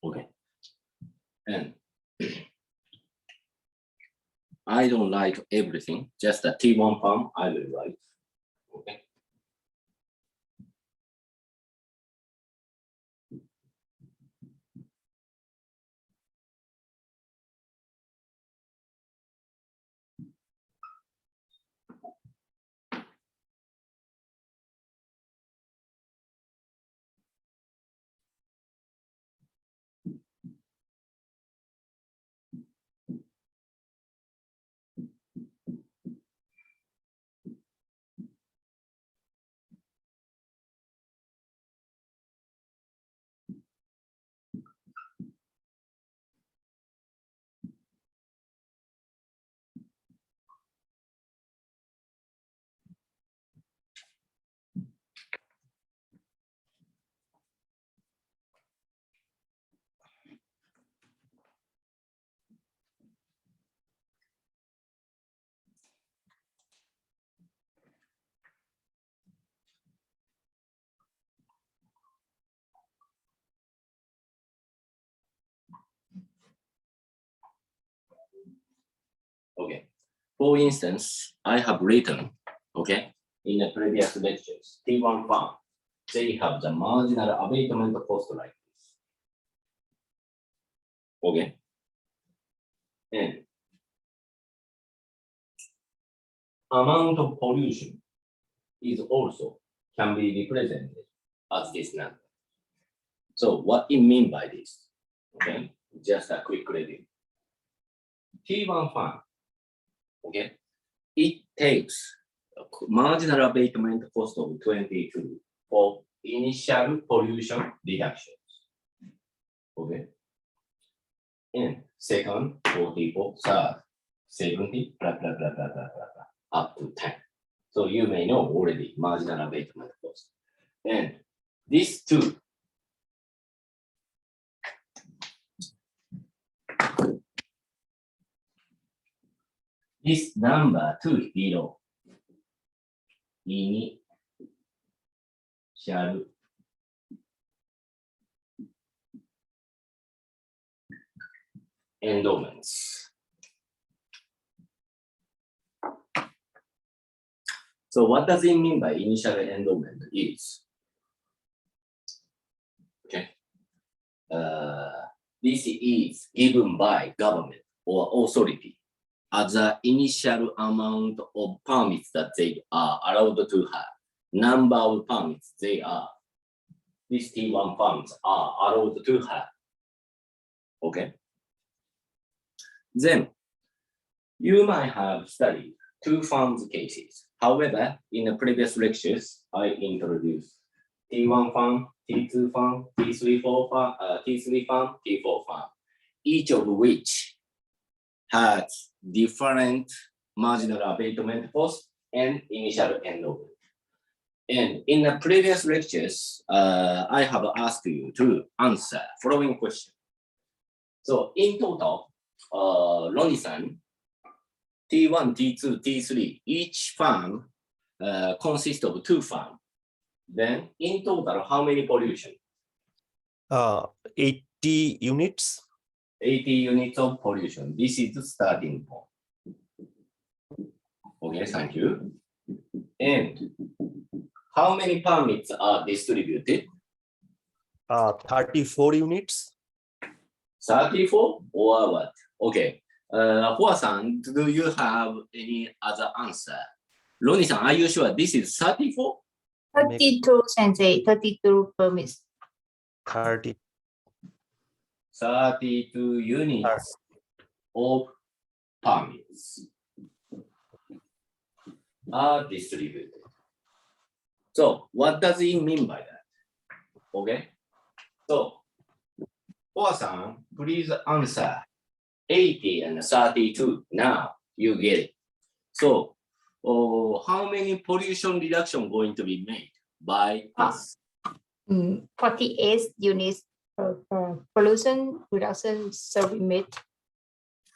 Okay. And I don't like everything, just the T1 farm I will write. Okay. Okay. For instance, I have written, okay, in the previous lectures, T1 farm, they have the marginal abatement cost like this. Okay. And amount of pollution is also can be represented as this number. So what it mean by this? Okay, just a quick review. T1 farm, okay, it takes a marginal abatement cost of 22 for initial pollution reductions. Okay. And second, 44, third, 70, blah, blah, blah, blah, blah, blah, blah, up to 10. So you may know already marginal abatement cost. And these two, this number 2 below, initial endowments. So what does it mean by initial endowment is? Okay. This is given by government or authority as the initial amount of permits that they are allowed to have. Number of permits they are, these T1 farms are allowed to have. Okay. Then you might have studied 2 farms cases. However, in the previous lectures, I introduced T1 farm, T2 farm, T3 farm, T3 farm, T4 farm, each of which has different marginal abatement cost and initial endowment. And in the previous lectures, I have asked you to answer following question. So in total, Ronnie-san, T1, T2, T3, each farm consists of 2 farms. Then in total, how many pollution? 80 units. 80 units of pollution. This is the starting point. Okay, thank you. And how many permits are distributed? 34 units. 34 or what? Okay. Hua-san, do you have any other answer? Ronnie-san, are you sure this is 34? 32 sensei, 32 permits. 32 units of permits are distributed. So what does it mean by that? Okay. So Hua-san, please answer 80 and 32. Now you get it. So how many pollution reduction going to be made by us? 48 units pollution reduction survey made.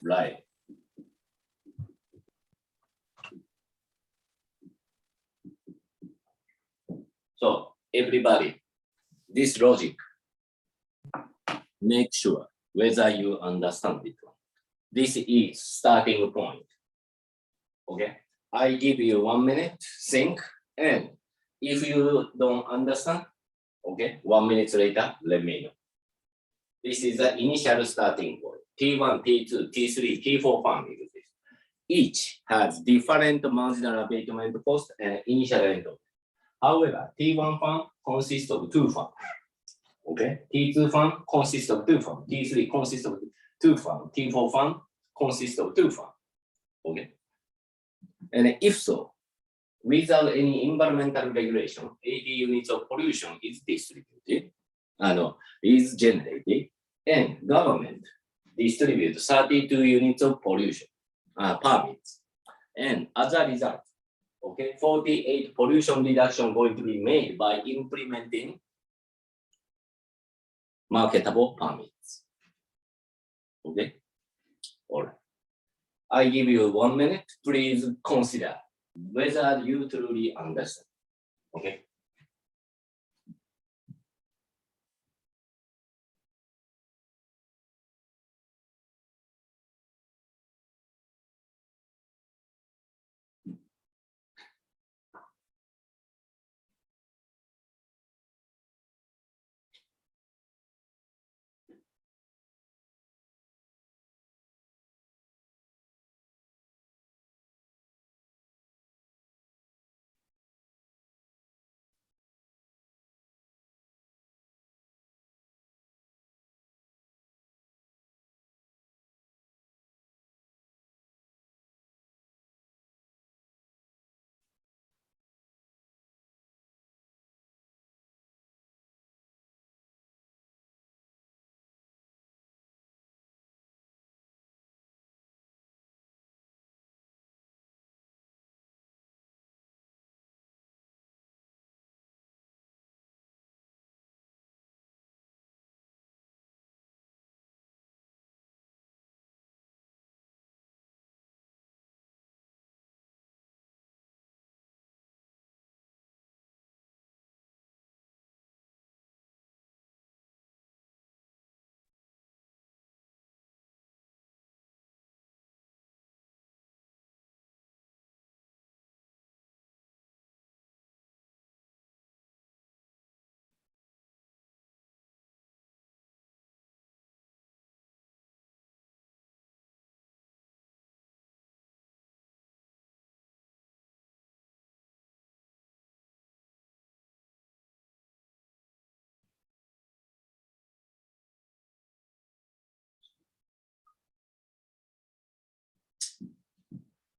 Right. So everybody, this logic make sure whether you understand it. This is starting point. Okay, I give you 1 minute, think, and if you don't understand, okay, 1 minute later, let me know. This is the initial starting point. T1, T2, T3, T4 farm is this. Each has different marginal abatement cost and initial entropy. However, T1 farm consists of 2 farms. Okay, T2 farm consists of 2 farms. T3 consists of 2 farms. T4 farm consists of 2 farms. Okay, and if so, without any environmental regulation, 80 units of pollution is distributed, is generated, and government distributes 32 units of pollution permits. And as a result, okay, 48 pollution reduction going to be made by implementing marketable permits. Okay, all right. I give you 1 minute. Please consider whether you truly understand. Okay.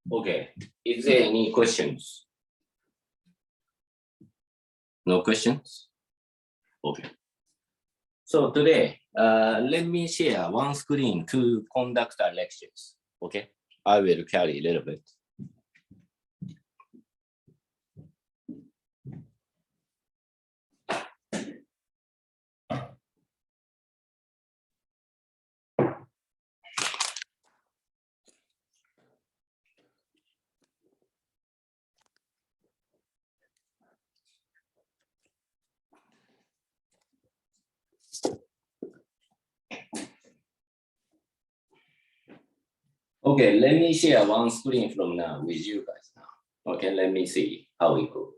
Okay. Is there any questions? No questions? Okay. So today, let me share one screen to conduct our lectures. Okay. I will carry a little bit. Okay, let me share one screen from now with you guys now. Okay, let me see how it goes.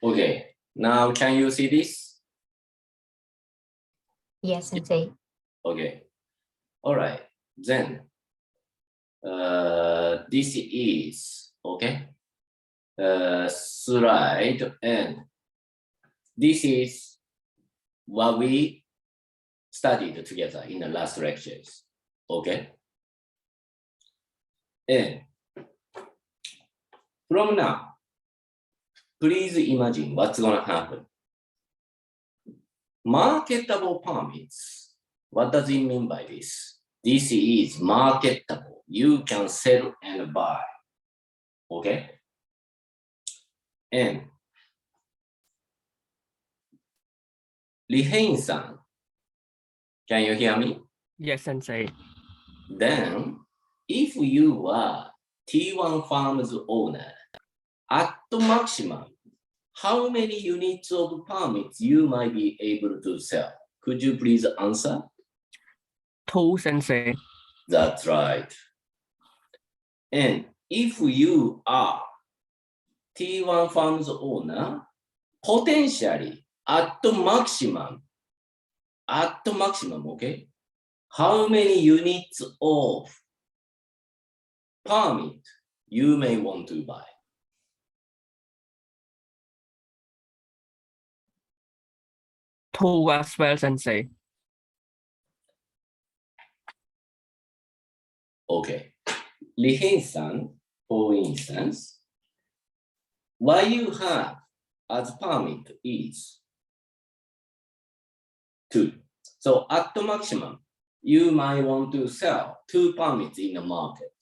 Okay, now can you see this? Yes, Sensei. Okay, all right, then this is, okay, slide, and this is what we studied together in the last lectures, okay? And from now, please imagine what's gonna happen. Marketable permits. What does it mean by this? This is marketable. You can sell and buy. Okay? And Lihane-san, can you hear me? Yes, Sensei. Then, if you are T1 Farms owner, at the maximum, how many units of permits you might be able to sell? Could you please answer? 2, Sensei. That's right. And if you are T1 Farms owner, potentially at the maximum, okay? How many units of permit you may want to buy? Two as well, Sensei. Okay. Lihane-san, for instance, what you have as permit is 2. So at the maximum, you might want to sell 2 permits in the market,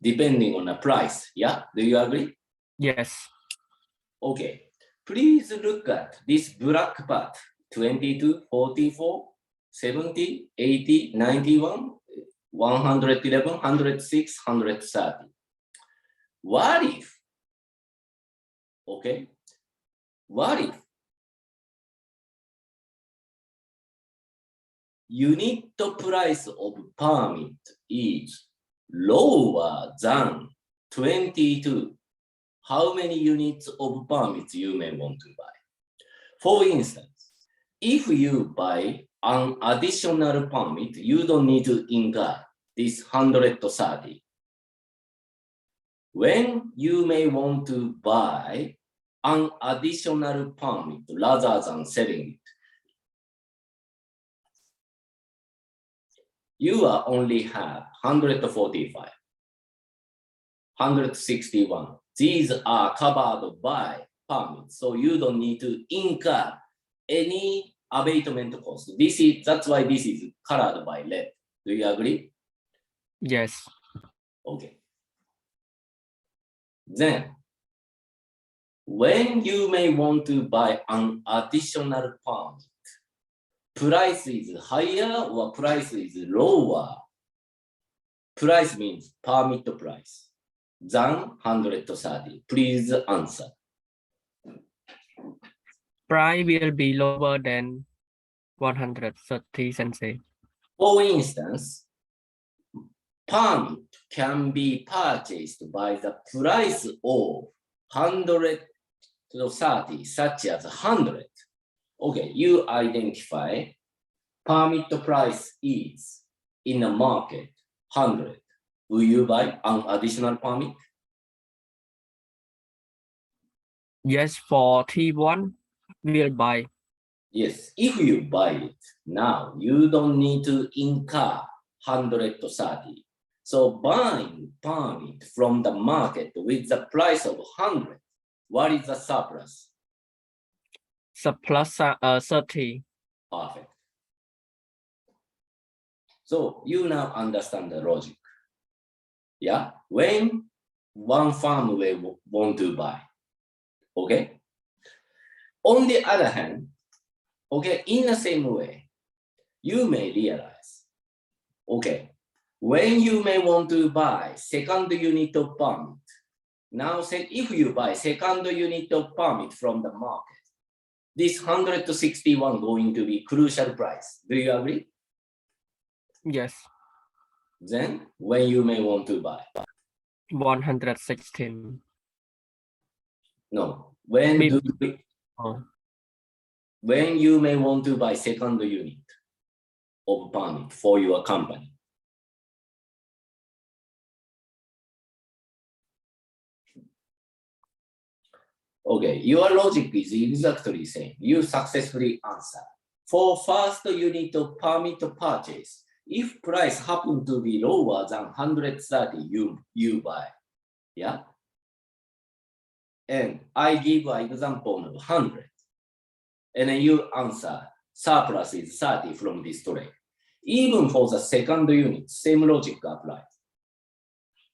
depending on the price. Yeah, do you agree? Yes. Okay, please look at this black part, 22, 44, 70, 80, 91, 111, 106, 130. What if, okay, what if unit price of permit is lower than 22? How many units of permits you may want to buy? For instance, if you buy an additional permit, you don't need to incur this 130. When you may want to buy an additional permit rather than selling it, you are only have 145, 161. These are covered by permits, so you don't need to incur any abatement cost. That's why this is colored by red. Do you agree? Yes. Okay. Then, when you may want to buy an additional permit, price is higher or price is lower? Price means permit price than 130. Please answer. Price will be lower than 130, Sensei. For instance, permit can be purchased by the price of 130, such as 100. Okay, you identify permit price is in the market 100. Will you buy an additional permit? Yes, for T1, we'll buy. Yes, if you buy it now, you don't need to incur 130. So buying permit from the market with the price of 100, what is the surplus? Surplus 30. Perfect. So you now understand the logic. Yeah, when one farm will want to buy, okay? On the other hand, okay, in the same way, you may realize, okay, when you may want to buy second unit of permit, now say if you buy second unit of permit from the market, this 161 going to be crucial price. Do you agree? Yes. Then when you may want to buy? 116. No. When Maybe. do we, Oh, when you may want to buy second unit of permit for your company. Okay, your logic is exactly same. You successfully answer. For first unit of permit purchase, if price happen to be lower than 130, you buy. Yeah. And I give an example of 100. And then you answer, surplus is 30 from this trade. Even for the second unit, same logic applies.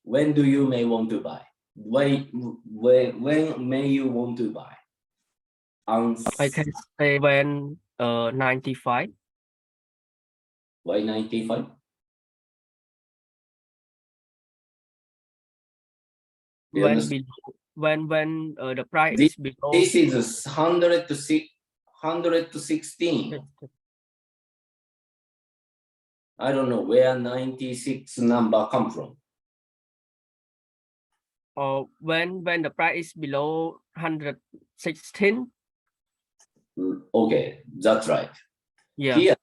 When do you may want to buy? When may you want to buy? I can say when 95. Why 95? You When understand? when the price This- is below. This is 100 to 16. I don't know where 96 number come from. Or when the price is below 116. Okay, that's right. Yeah. Here,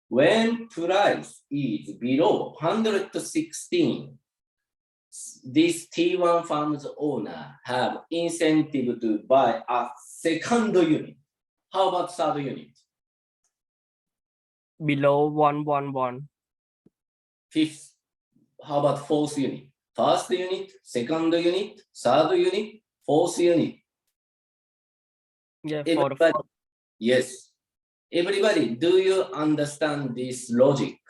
when price is below 116, this T1 farm's owner have incentive to buy a second unit. How about third unit? Below 111. Fifth, how about fourth unit? First unit, second unit, third unit, fourth unit. Yeah, for the Everybody, yes. Everybody, do you understand this logic?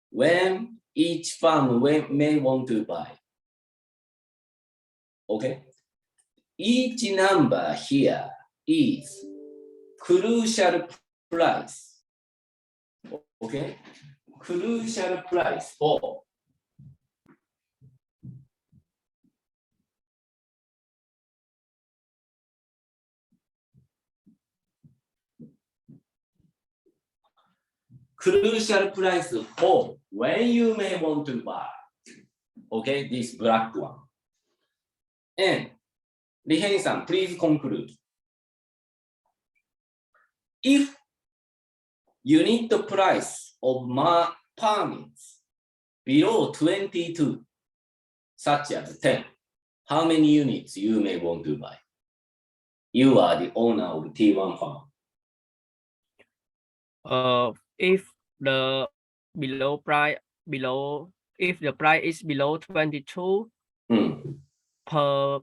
When each farm may want to buy. Okay. Each number here is crucial price. Okay. Crucial price for crucial price for when you may want to buy. Okay, this black one. And Lihen-san, please conclude. If unit price of permits below 22, such as 10, how many units you may want to buy? You are the owner of T1 farm. If the if the price is below 22 per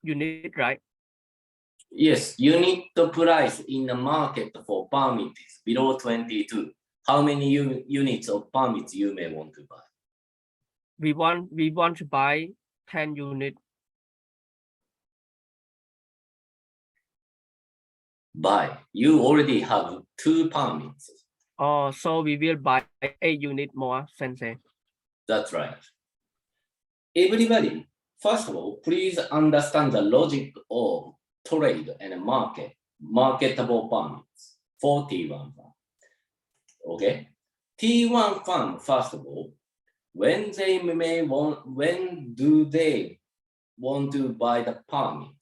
unit, right? Yes, unit price in the market for permit is below 22. How many units of permits you may want to buy? We want to buy 10 units. Buy. You already have 2 permits. Oh, so we will buy 8 units more, Sensei. That's right. Everybody, first of all, please understand the logic of trade and market, marketable permits for T1 farm. Okay, T1 farm, first of all, when do they want to buy the permit?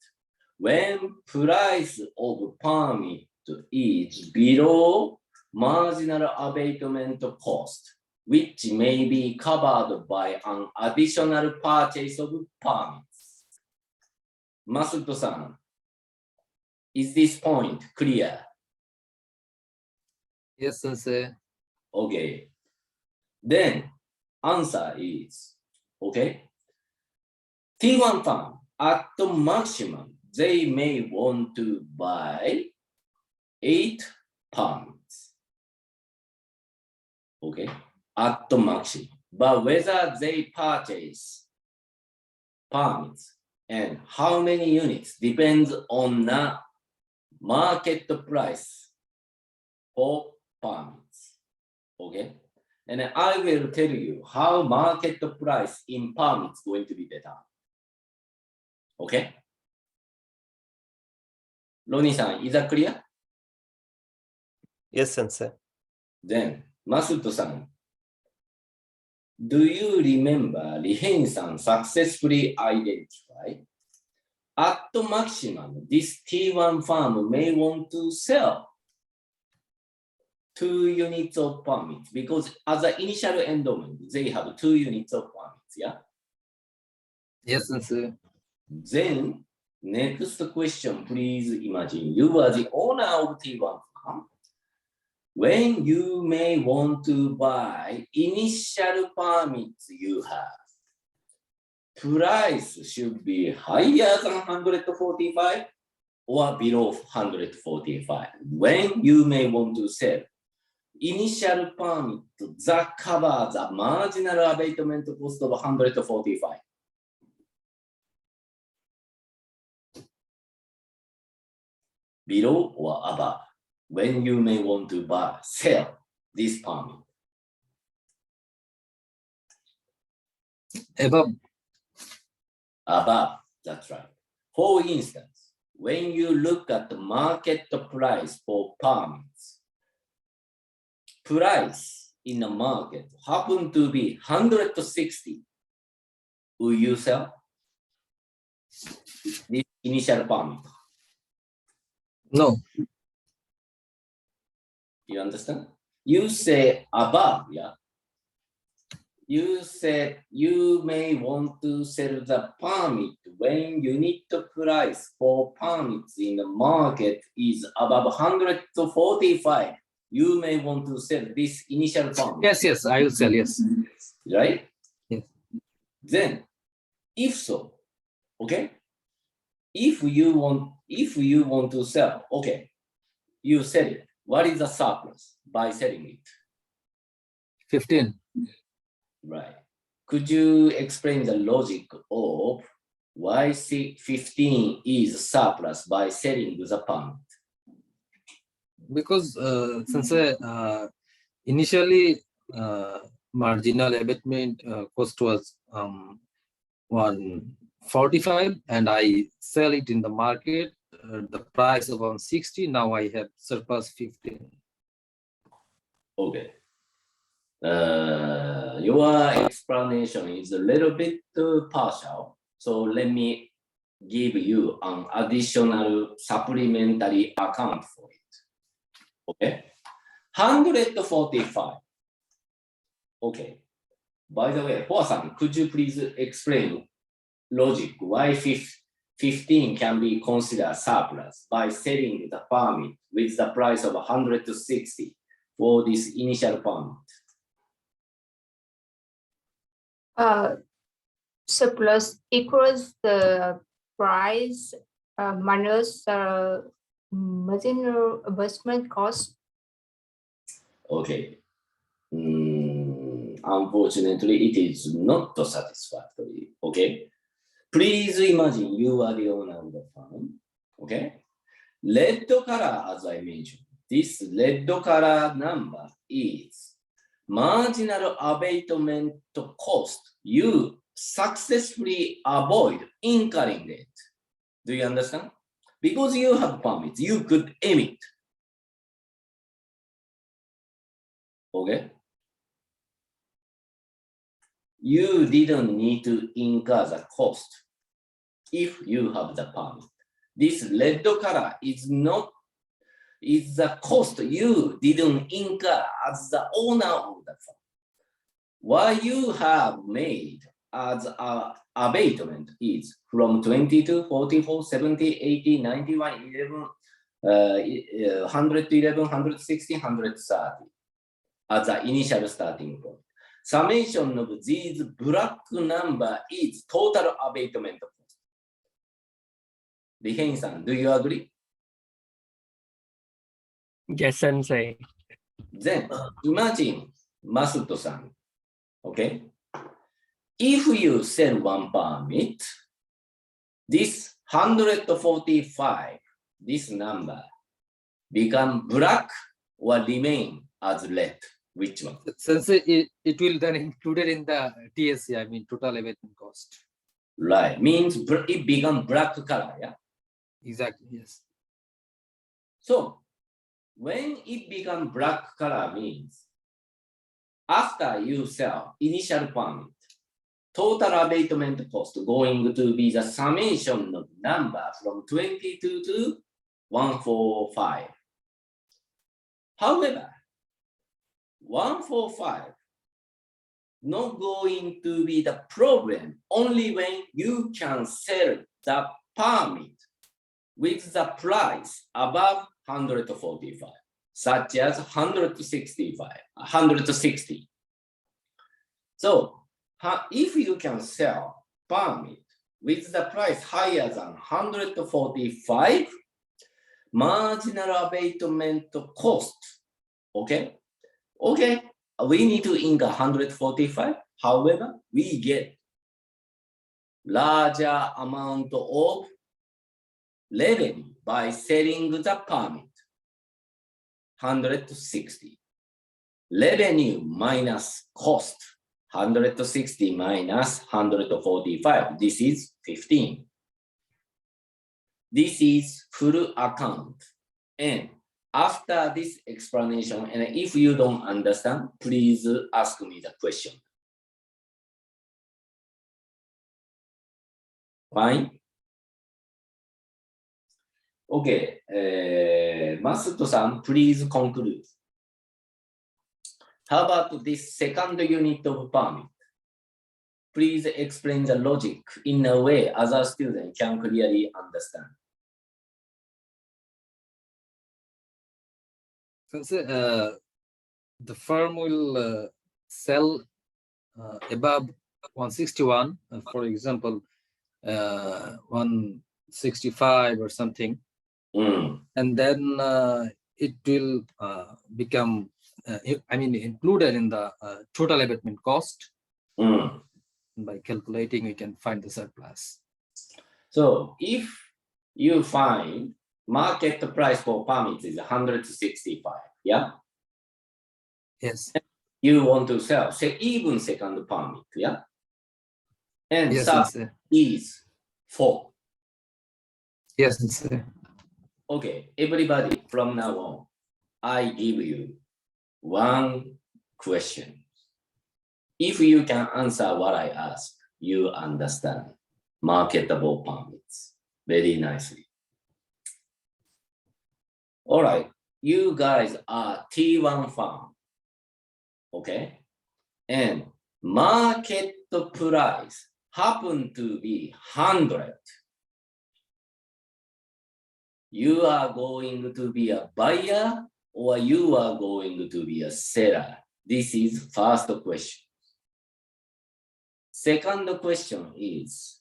When price of permit is below marginal abatement cost, which may be covered by an additional purchase of permits. Masuto-san, is this point clear? Yes, Sensei. Okay. Then answer is, okay, T1 farm at the maximum, they may want to buy 8 permits. Okay, at the maximum. But whether they purchase permits and how many units depends on the market price for permits. Okay, and I will tell you how market price in permits going to be better. Okay, Ronnie-san, is that clear? Yes, Sensei. Then, Masuto-san, do you remember Lihen-san successfully identified at the maximum, this T1 firm may want to sell 2 units of permits because as an initial endowment, they have 2 units of permits, yeah? Yes, sensei. Then, next question, please imagine you are the owner of T1 farm. When you may want to buy initial permits you have, price should be higher than 145 or below 145. When you may want to sell initial permit that covers the marginal abatement cost of 145. Below or above, when you may want to sell this permit. Above, that's right. For instance, when you look at the market price for permits, price in the market happen to be 160. Will you sell this initial permit? No. You understand? You say above, yeah. You said you may want to sell the permit when unit price for permits in the market is above 145. You may want to sell this initial permit. Yes, I will sell, yes. Right? Yes. Then, if so, okay? If you want to sell, okay, you sell it. What is the surplus by selling it? 15. Right. Could you explain the logic of why 15 is surplus by selling the permit? Because sensei, initially marginal abatement cost was 145 and I sell it in the market the price of 160. Now I have surplus 15. Okay. Your explanation is a little bit partial. So let me give you an additional supplementary account for it. Okay. 145. Okay. By the way, Hoa-san, could you please explain logic why 15 can be considered surplus by selling the permit with the price of 160 for this initial permit? Surplus equals the price minus marginal investment cost. Okay. Unfortunately, it is not satisfactory. Okay. Please imagine you are the owner of the farm. Okay. Red color, as I mentioned, this red color number is marginal abatement cost you successfully avoid incurring it. Do you understand? Because you have permits, you could emit. Okay? You didn't need to incur the cost if you have the permit. This red color is the cost you didn't incur as the owner of the farm. What you have made as an abatement is from 22, 44, 70, 80, 91, 111, 160, 130 as the initial starting point. Summation of these black number is total abatement cost. Rihei-san, do you agree? Yes, sensei. Then imagine Masuto-san, okay? If you sell one permit, this 145, this number become black or remain as red. Which one? Sensei, it will then included in the TSC, I mean total abatement cost. Right, means it become black color, yeah? Exactly, yes. So when it become black color means after you sell initial permit, total abatement cost going to be the summation of number from 22 to 145. However, 145 not going to be the problem only when you can sell the permit with the price above 145, such as 160. So if you can sell permit with the price higher than 145, marginal abatement cost, okay, we need to incur 145. However, we get larger amount of revenue by selling the permit, 160. Revenue minus cost, 160 minus 145. This is 15. This is full account. And after this explanation, and if you don't understand, please ask me the question. Fine? Okay, Masuto-san, please conclude. How about this second unit of permit? Please explain the logic in a way other students can clearly understand. The firm will sell above 161, for example, 165 or something, and then it will become, included in the total abatement cost. By calculating, we can find the surplus. So if you find market price for permits is 165, yeah? Yes. You want to sell, say, even second permit, yeah? And yes, sub is 4. Yes. Okay, everybody, from now on, I give you one question. If you can answer what I ask, you understand marketable permits very nicely. All right, you guys are T1 firm, okay? And market price happen to be 100. You are going to be a buyer or you are going to be a seller? This is first question. Second question is,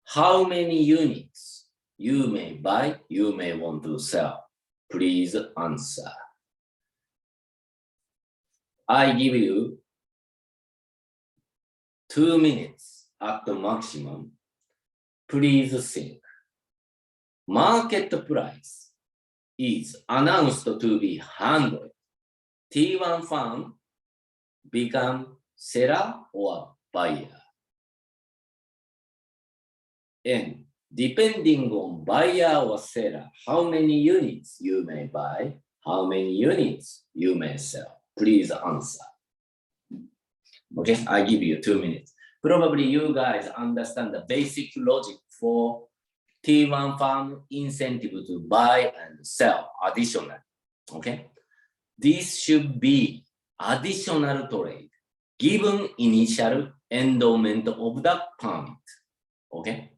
how many units you may buy, you may want to sell? Please answer. I give you 2 minutes at the maximum. Please think. Market price is announced to be 100. T1 firm become seller or buyer. And depending on buyer or seller, how many units you may buy, how many units you may sell. Please answer. Okay, I give you 2 minutes. Probably you guys understand the basic logic for T1 firm incentive to buy and sell additional. Okay, this should be additional trade given initial endowment of the permit. Okay.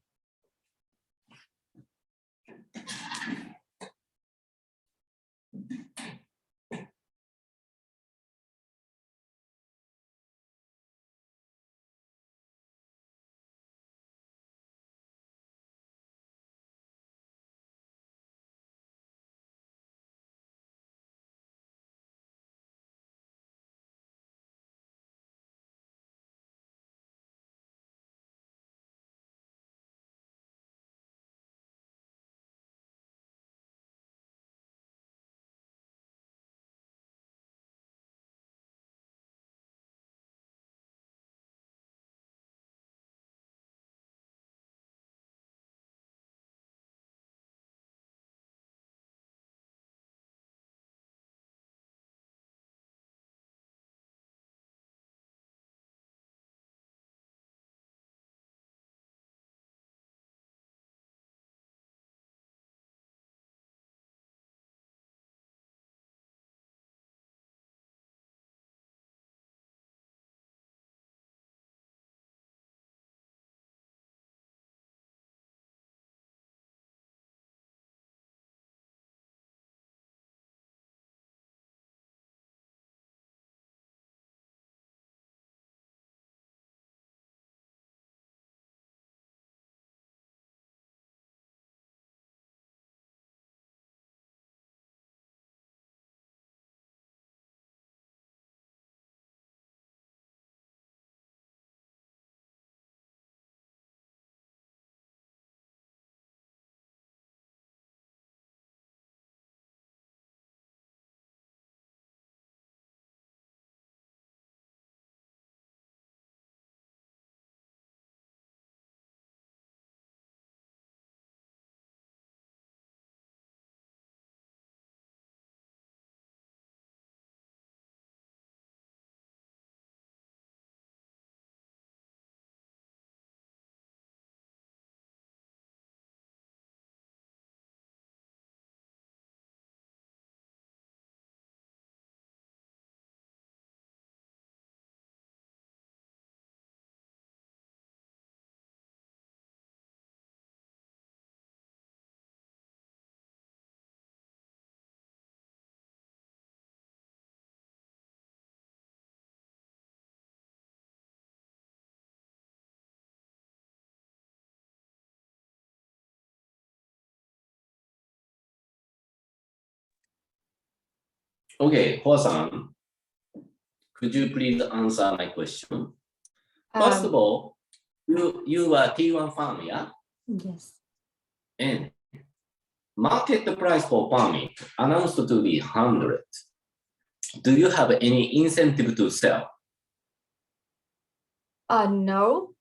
Okay, Hoa-san, could you please answer my question? First of all, you are T1 farm, yeah? Yes. And market price for farming announced to be 100. Do you have any incentive to sell? No,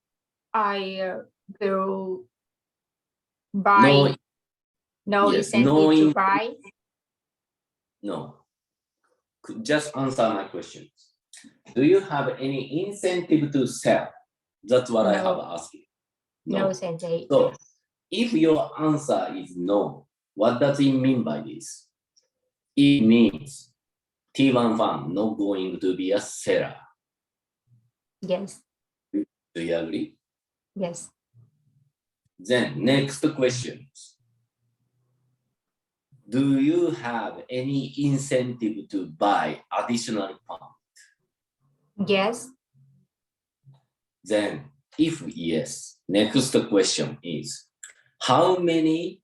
I will buy. No yes, incentive no to in- buy. No. Just answer my questions. Do you have any incentive to sell? That's what I have asked you. No incentive. So, if your answer is no, what does it mean by this? It means T1 farm not going to be a seller. Yes. Do you agree? Yes. Then next questions. Do you have any incentive to buy additional farm? Yes. Then if yes, next question is how many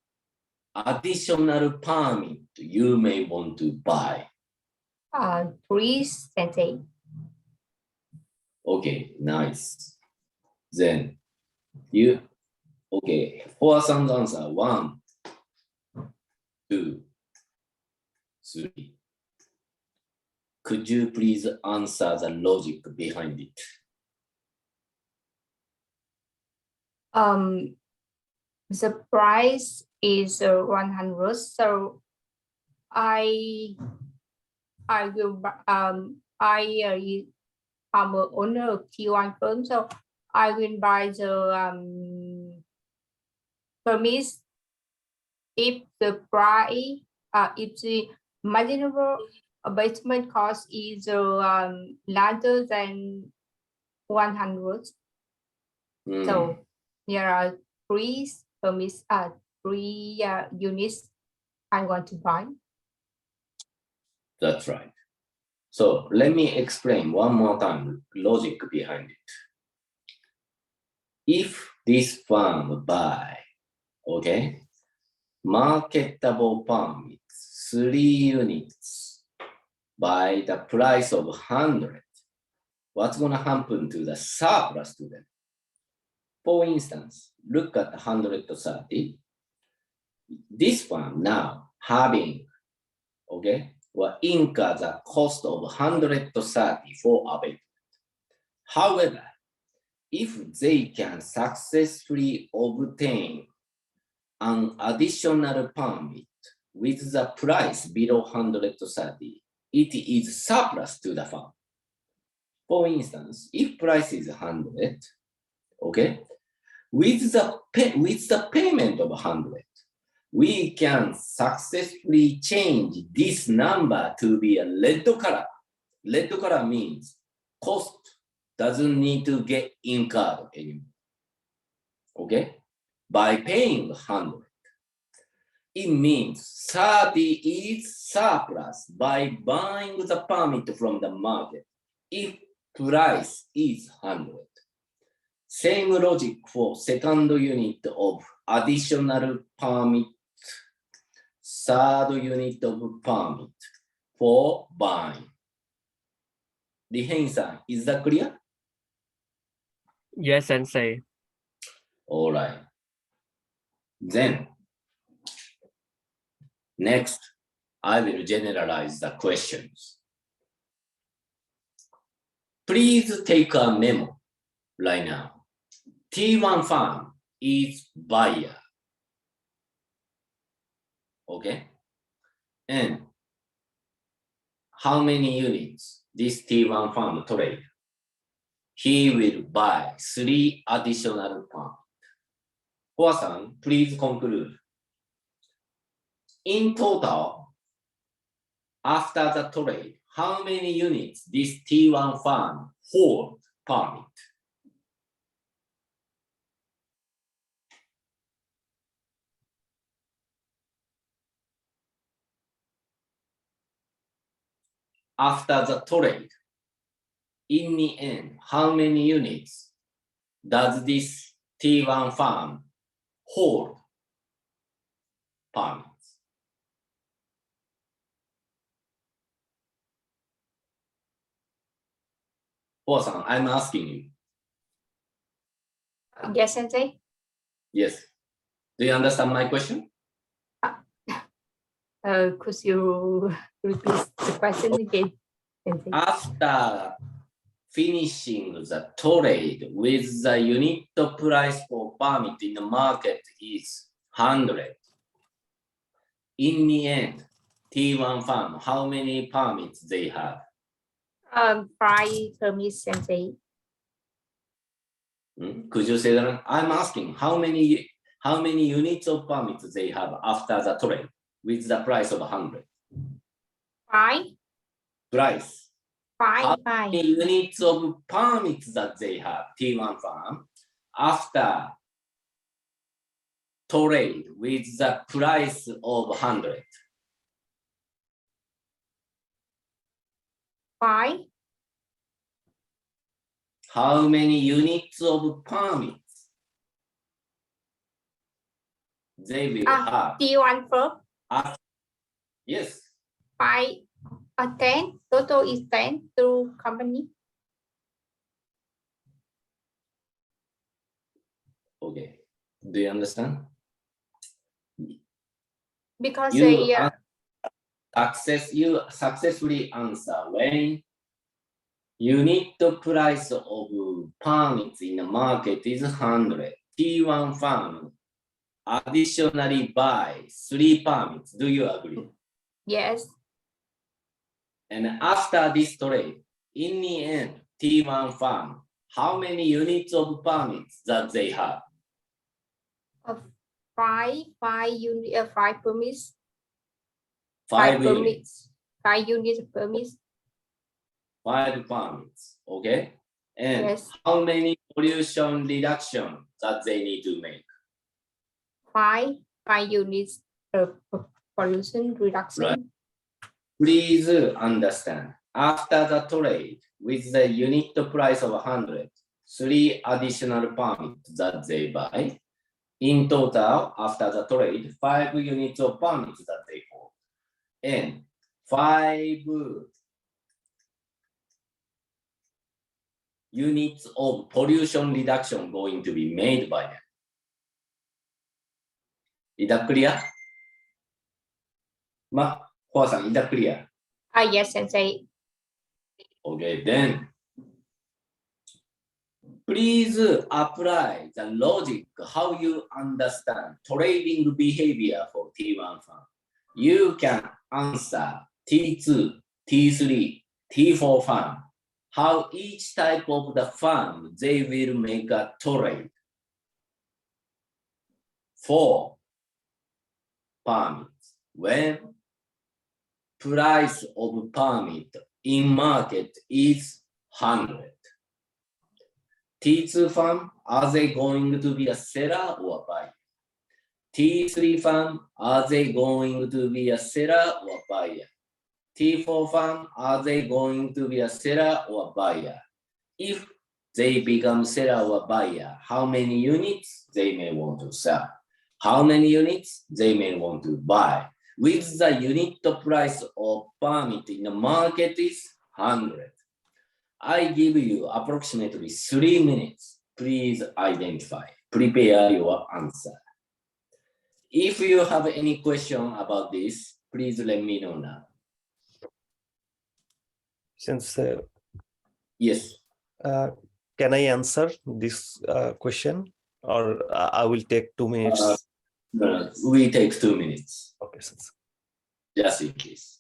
additional permit you may want to buy? 3 incentive. Okay, nice. Then you okay, Hoa-san's answer 1, 2, 3. Could you please answer the logic behind it? The price is 100, so I will am a owner of T1 firm, so I will buy the permits if the price if the marginal abatement cost is larger than 100. So there are 3 permits, 3 units I want to buy. That's right. So let me explain one more time logic behind it. If this farm buy, okay, marketable permits 3 units by the price of 100, what's going to happen to the surplus to them? For instance, look at 130. This farm now having, okay, will incur the cost of 130 for abatement. However, if they can successfully obtain an additional permit with the price below 130, it is surplus to the farm. For instance, if price is 100, okay, with the payment of 100, we can successfully change this number to be a red color. Red color means cost doesn't need to get incurred anymore. Okay? By paying 100, it means 30 is surplus by buying the permit from the market if price is 100. Same logic for second unit of additional permit, third unit of permit for buying. Rihei-san, is that clear? Yes, Sensei. All right. Then, next, I will generalize the questions. Please take a memo right now. T1 farm is buyer. Okay? And how many units this T1 farm trade? He will buy 3 additional farm. Hoa-san, please conclude. In total, after the trade, how many units this T1 farm hold permit? After the trade, in the end, how many units does this T1 farm hold permits? Hoa-san, I'm asking you. Yes, Sensei. Yes. Do you understand my question? Could you repeat the question again, Sensei? After finishing the trade with the unit price for permit in the market is 100. In the end, T1 farm, how many permits they have? 5 permits, Sensei. Could you say that? I'm asking how many units of permits they have after the trade with the price of 100? 5, Price. 5, How 5. many units of permits that they have, T1 farm, after trade with the price of 100? 5, How many units of permits they will have? T1 firm, Yes. 5, 10. Total is 10 to company. Okay. Do you understand? Because You they you successfully answer when unit price of permits in the market is 100. T1 farm additionally buy 3 permits. Do you agree? yes, And after this trade, in the end, T1 farm, how many units of permits that they have? 5 unit, 5 permits, 5 units. permits, 5 units permits. 5 permits. Okay. And Yes, how many pollution reduction that they need to make? 5 units pollution reduction. Right. Please understand, after the trade with the unit price of 100, 3 additional permits that they buy. In total, after the trade, 5 units of permits that they hold. And 5 units of pollution reduction going to be made by them. Is that clear? Hoa-san, is that clear? Yes, Sensei. Okay, then please apply the logic how you understand trading behavior for T1 farm. You can answer T2, T3, T4 farm. How each type of the farm they will make a trade for permits when price of permit in market is 100. T2 farm, are they going to be a seller or buyer? T3 farm, are they going to be a seller or buyer? T4 farm, are they going to be a seller or buyer? If they become seller or buyer, how many units they may want to sell? How many units they may want to buy? With the unit price of permit in the market is 100. I give you approximately 3 minutes. Please identify, prepare your answer. If you have any question about this, please let me know now. Since Yes. can I answer this question, or I will take 2 minutes? No, we take 2 minutes. Okay, since Just in case.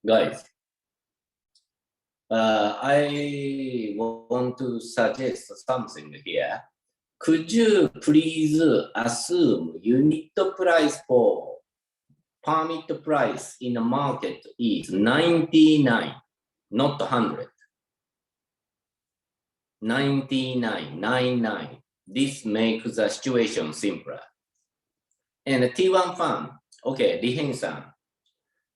guys, I want to suggest something here. Could you please assume unit price for permit price in the market is 99, not 100. 99, 99. This makes the situation simpler. And T1 fan, okay, Lihen-san,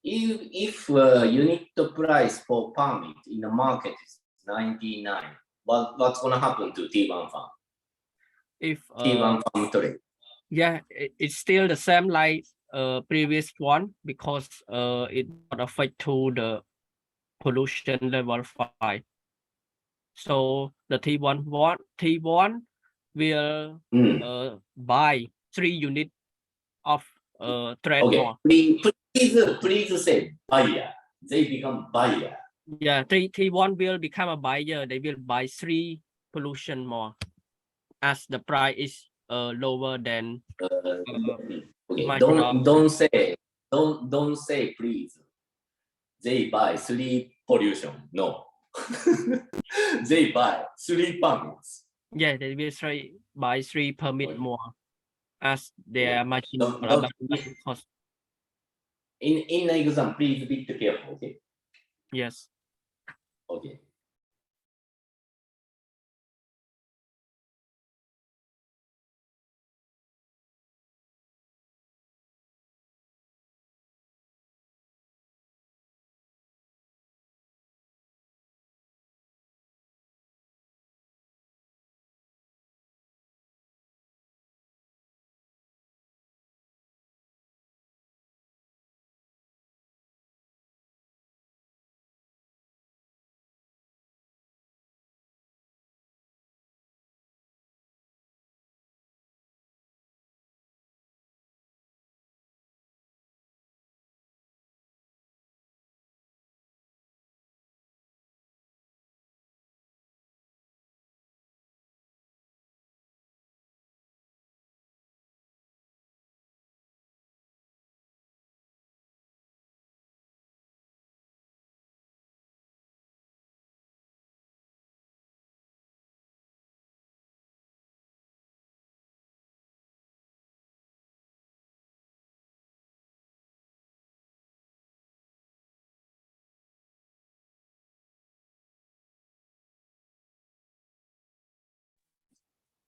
if unit price for permit in the market is 99, what's gonna happen to T1 fan? If T1 fan trade. yeah, it's still the same like previous one because it not affect to the pollution level 5. So the T1 will buy 3 units of trade Okay, more. please say buyer. They become buyer. Yeah, T1 will become a buyer. They will buy 3 pollution more as the price is lower than Okay, marginal. don't say please. They buy 3 pollution. No. They buy 3 permits. Yeah, they will buy 3 permit more as their marginal Don't- production cost. In the exam, please be careful. Okay. Yes. Okay.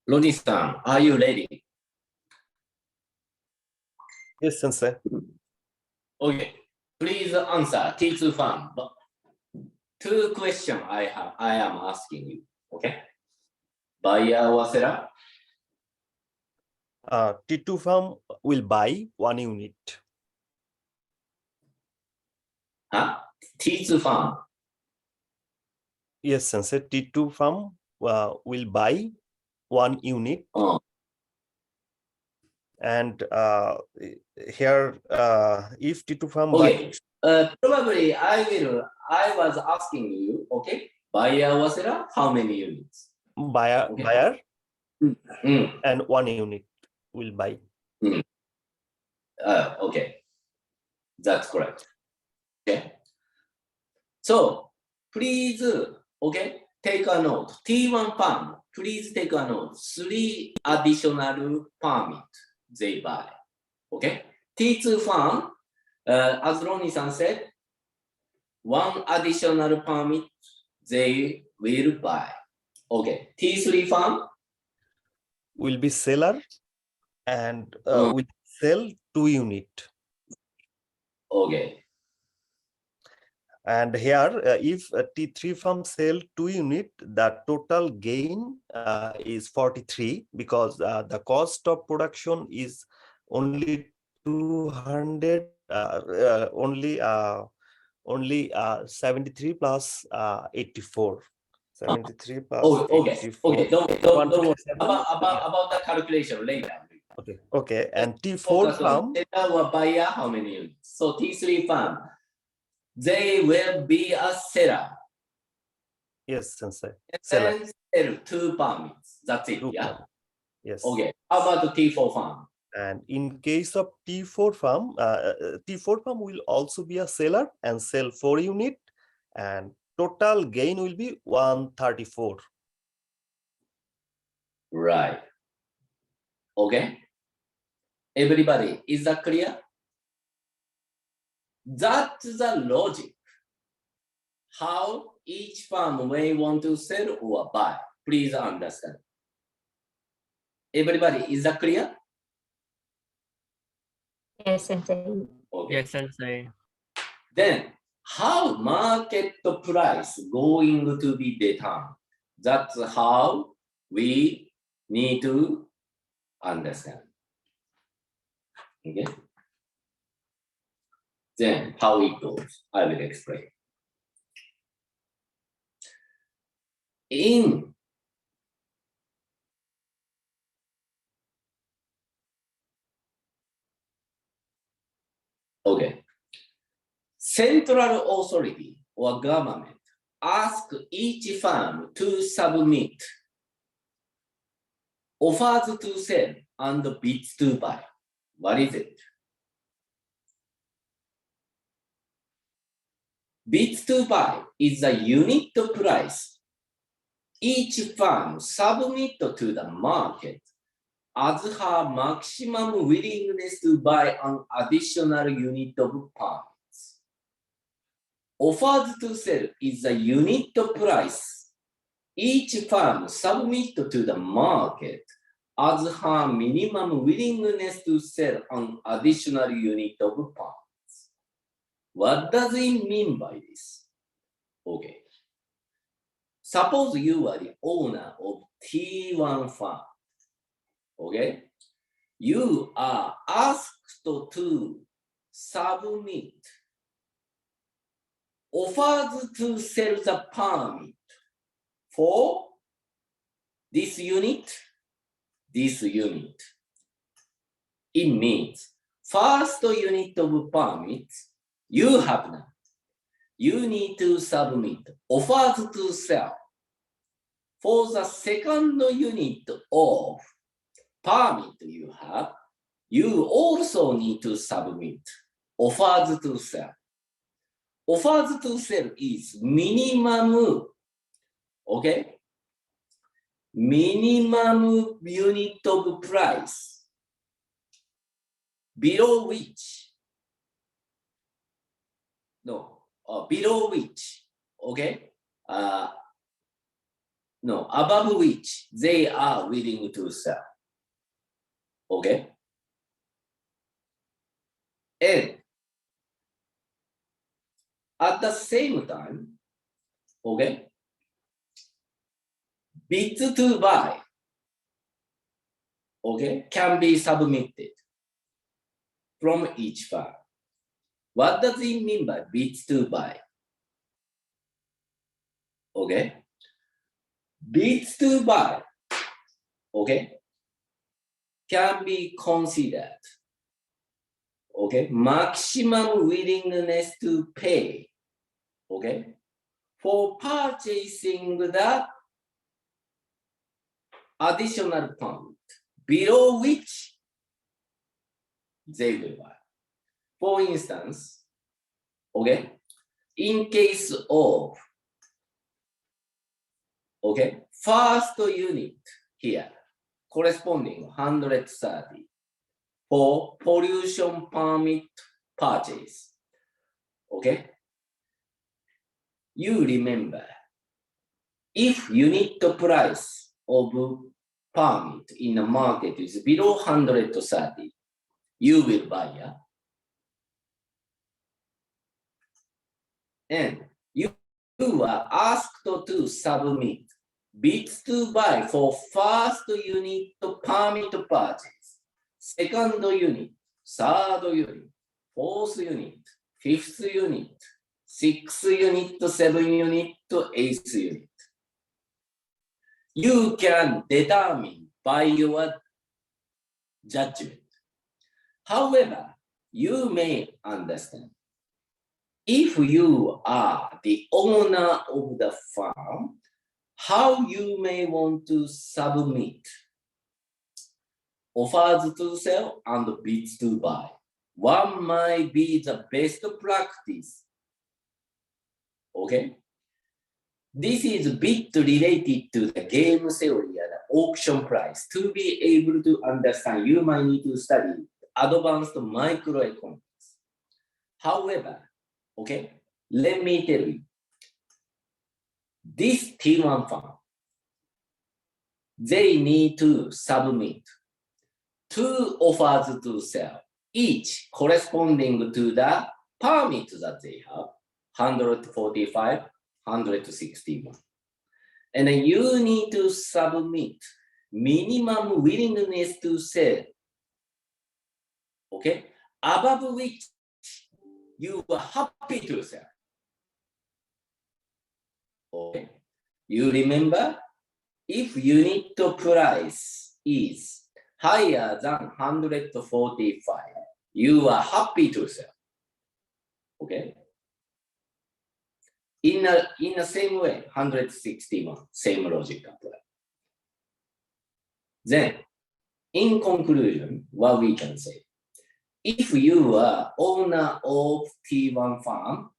Ronnie-san, are you ready? Yes, Sensei. Okay. Please answer T2 fan. But 2 questions I am asking you. Okay. Buyer or seller? T2 farm will buy 1 unit. Huh? T2 fan. Yes, Sensei. T2 farm will buy 1 unit. Oh. And here, if T2 farm Okay. Probably I was asking you, okay, buyer or seller, how many units? buyer Okay. buyer Mm. and 1 unit will buy. Okay. That's correct. Okay. So please, okay, take a note. T1 farm, please take a note. 3 additional permit they buy. Okay. T2 farm, as Ronnie-san said, 1 additional permit they will buy. Okay. T3 farm will be seller and will sell 2 unit. Okay. And here, if T3 farm sell 2 unit, the total gain is 43 because the cost of production is only 200, only 73 plus 84. 73 plus Okay. 84. Okay. Don't worry 157. about the calculation later. Okay. Okay. And T4 Focus farm. on seller or buyer, how many units? So T3 farm, they will be a seller. Yes, Sensei. And Seller. then sell 2 permits. That's it. 2 Yeah. farm. Yes. Okay. How about the T4 farm? And in case of T4 farm, T4 farm will also be a seller and sell 4 unit, and total gain will be 134. Right. Okay. Everybody, is that clear? That's the logic. How each firm may want to sell or buy. Please understand. Everybody, is that clear? Yes, Sensei. Okay. Yes, Sensei. Then, how market price going to be determined? That's how we need to understand. Okay. Then, how it goes, I will explain. Okay. Central authority or government ask each firm to submit offers to sell and bids to buy. What is it? Bids to buy is the unit price each firm submit to the market as her maximum willingness to buy an additional unit of permits. Offers to sell is the unit price each firm submit to the market as her minimum willingness to sell an additional unit of permits. What does it mean by this? Okay. Suppose you are the owner of T1 farm. Okay. You are asked to submit offers to sell the permit for this unit. It means first unit of permits you have now. You need to submit offers to sell. For the second unit of permit you have, you also need to submit offers to sell. Offers to sell is minimum, okay? Minimum unit of price below which, below which, okay? Above which they are willing to sell, okay? And at the same time, okay, bids to buy, okay, can be submitted from each firm. What does it mean by bids to buy? Okay, bids to buy, okay, can be considered, okay, maximum willingness to pay, okay, for purchasing the additional permit below which they will buy. For instance, okay, in case of, okay, first unit here, corresponding 130 for pollution permit purchase, okay? You remember, if unit price of permit in the market is below 130, you will buy, yeah? And you are asked to submit bids to buy for first unit permit purchase, second unit, third unit, fourth unit, fifth unit, sixth unit, seventh unit, eighth unit. You can determine by your judgment. However, you may understand, if you are the owner of the farm, how you may want to submit offers to sell and bids to buy. What might be the best practice? Okay. This is a bit related to the game theory and auction price. To be able to understand, you might need to study advanced microeconomics. However, okay, let me tell you, this T1 firm, they need to submit 2 offers to sell, each corresponding to the permit that they have, 145, 161. And then you need to submit minimum willingness to sell, okay, above which you are happy to sell. Okay, you remember, if unit price is higher than 145, you are happy to sell. Okay. In the same way, 161, same logic apply. Then, in conclusion, what we can say, if you are owner of T1 farm,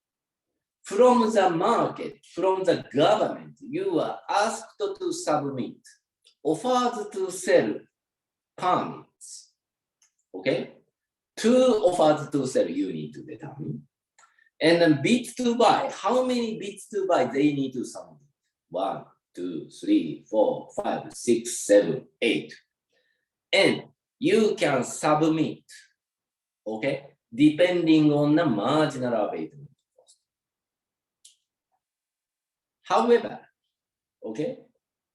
from the market, from the government, you are asked to submit offers to sell permits. Okay? 2 offers to sell you need to determine. And then bids to buy, how many bids to buy they need to submit? 1, 2, 3, 4, 5, 6, 7, 8. And you can submit, okay, depending on the marginal abatement cost. However, okay,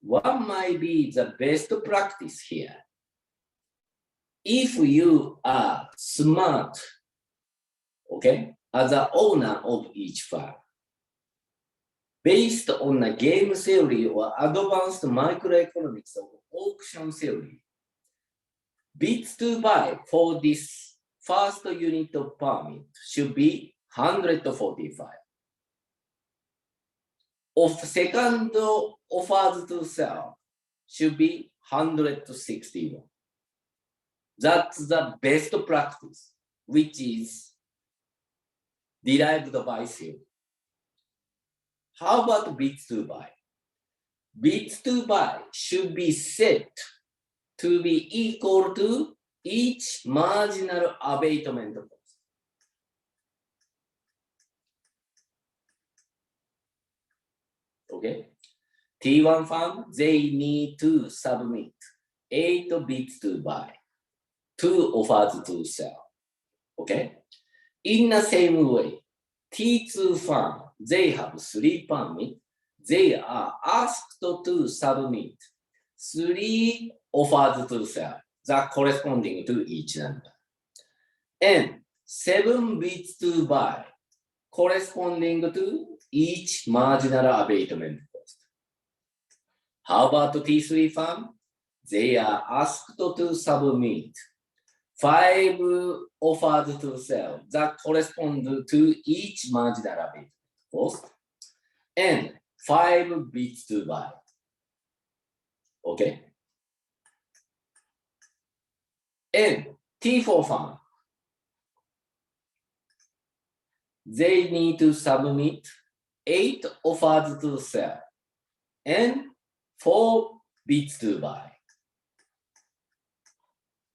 what might be the best practice here? If you are smart, okay, as the owner of each farm, based on the game theory or advanced microeconomics of auction theory, bids to buy for this first unit of permit should be 145. Of second offers to sell should be 161. That's the best practice, which is derived by theory. How about bids to buy? Bids to buy should be set to be equal to each marginal abatement cost. Okay? T1 farm, they need to submit 8 bids to buy, 2 offers to sell. Okay? In the same way, T2 farm, they have 3 permits. They are asked to submit 3 offers to sell that corresponding to each number. And 7 bids to buy corresponding to each marginal abatement cost. How about T3 farm? They are asked to submit 5 offers to sell that correspond to each marginal abatement cost and 5 bids to buy. Okay. And T4 farm, they need to submit 8 offers to sell and 4 bids to buy.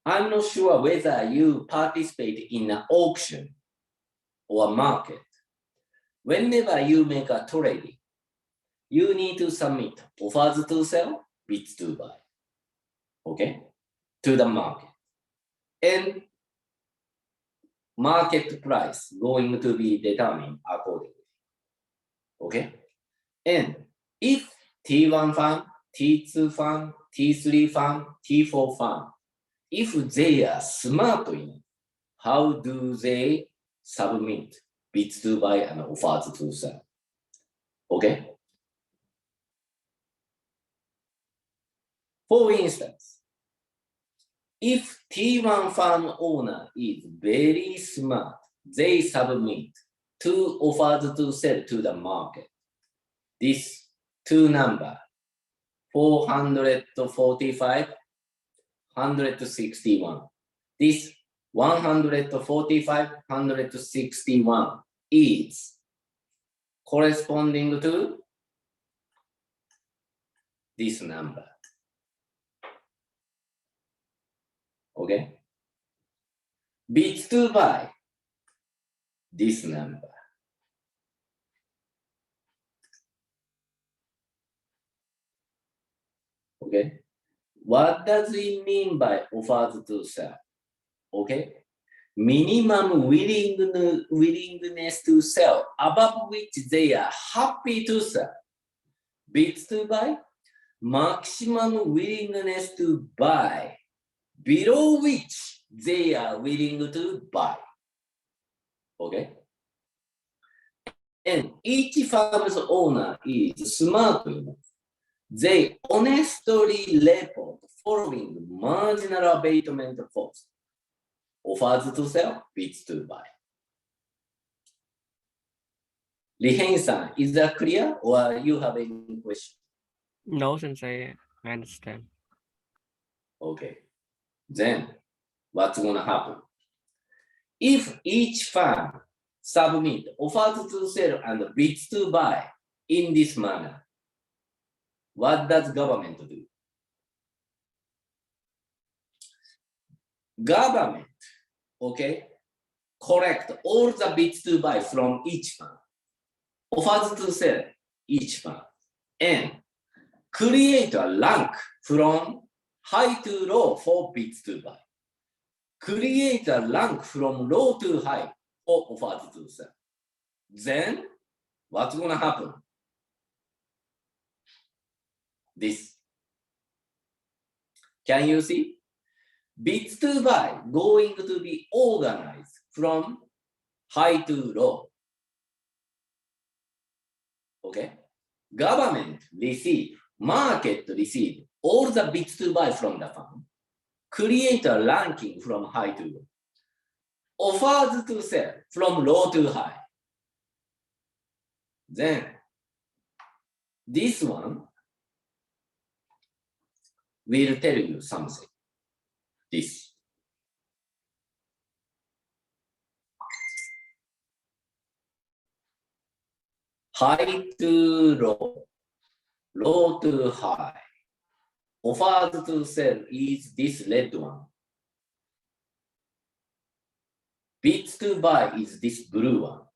I'm not sure whether you participate in an auction or market. Whenever you make a trade, you need to submit offers to sell, bids to buy, okay, to the market. And market price going to be determined accordingly, okay? And if T1 farm, T2 farm, T3 farm, T4 farm, if they are smart enough, how do they submit bids to buy and offers to sell? Okay? For instance, if T1 farm owner is very smart, they submit 2 offers to sell to the market. This 2 number, 445, 161. This 145, 161 is corresponding to this number. Okay? Bits to buy this number. Okay? What does it mean by offers to sell? Okay? Minimum willingness to sell, above which they are happy to sell. Bids to buy, maximum willingness to buy, below which they are willing to buy. Okay? And each firm's owner is smart enough. They honestly report following marginal abatement force. Offers to sell, bids to buy. Lihen-san, is that clear or you have any question? No, Sensei, I understand. Okay. Then what's gonna happen? If each firm submit offers to sell and bids to buy in this manner, what does government do? Government, okay, collect all the bids to buy from each firm, offers to sell each firm, and create a rank from high to low for bids to buy. Create a rank from low to high for offers to sell. Then what's gonna happen? This. Can you see? Bids to buy going to be organized from high to low. Okay? Government receive, market receive all the bids to buy from the firm, create a ranking from high to low. Offers to sell from low to high. Then this one will tell you something. This. High to low, low to high. Offers to sell is this red one. Bids to buy is this blue one.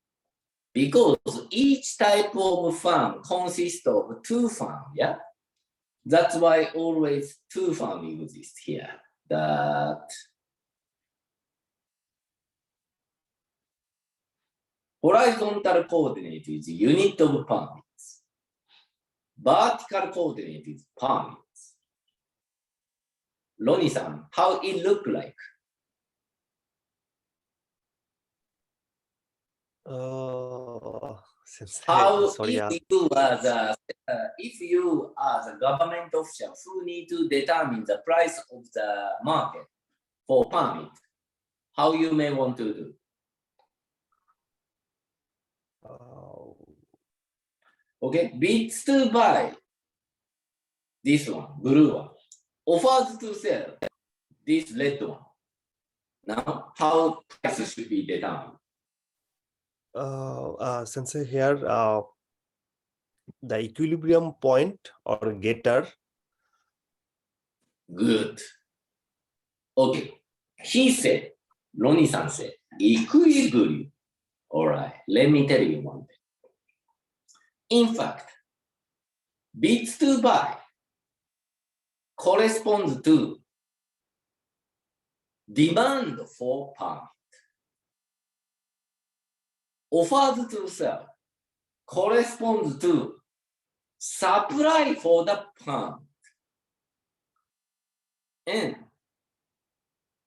Because each type of firm consists of two firms, yeah? That's why always two firms exist here. That horizontal coordinate is unit of permits. Vertical coordinate is permits. Ronnie-san, how it look like? How Sorry, if you are the government official who need to determine the price of the market for permit, how you may want to do? Okay, bids to buy, this one, blue one. Offers to sell, this red one. Now, how prices should be determined? Sensei, here the equilibrium point or getter. Good. Okay. He said, Ronnie-san said, equilibrium. All right, let me tell you one thing. In fact, bids to buy corresponds to demand for permit. Offers to sell corresponds to supply for the permit. And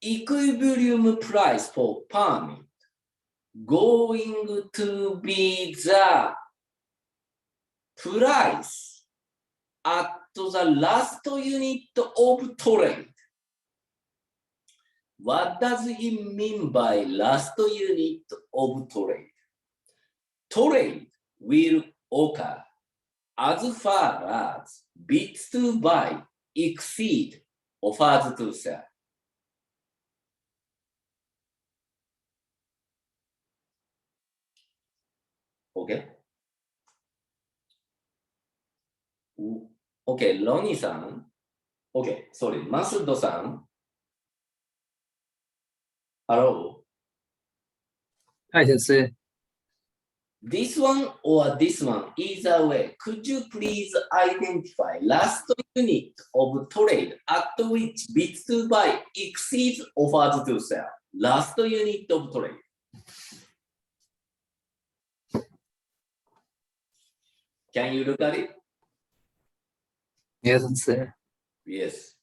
equilibrium price for permit going to be the price at the last unit of trade. What does it mean by last unit of trade? Trade will occur as far as bids to buy exceed offers to sell. Okay. Okay, Ronnie-san. Okay, sorry, Masudo-san. Hello. I can say, This one or this one, either way, could you please identify last unit of trade at which bids to buy exceeds offers to sell? Last unit of trade. Can you look at it? yes, sensei. Yes.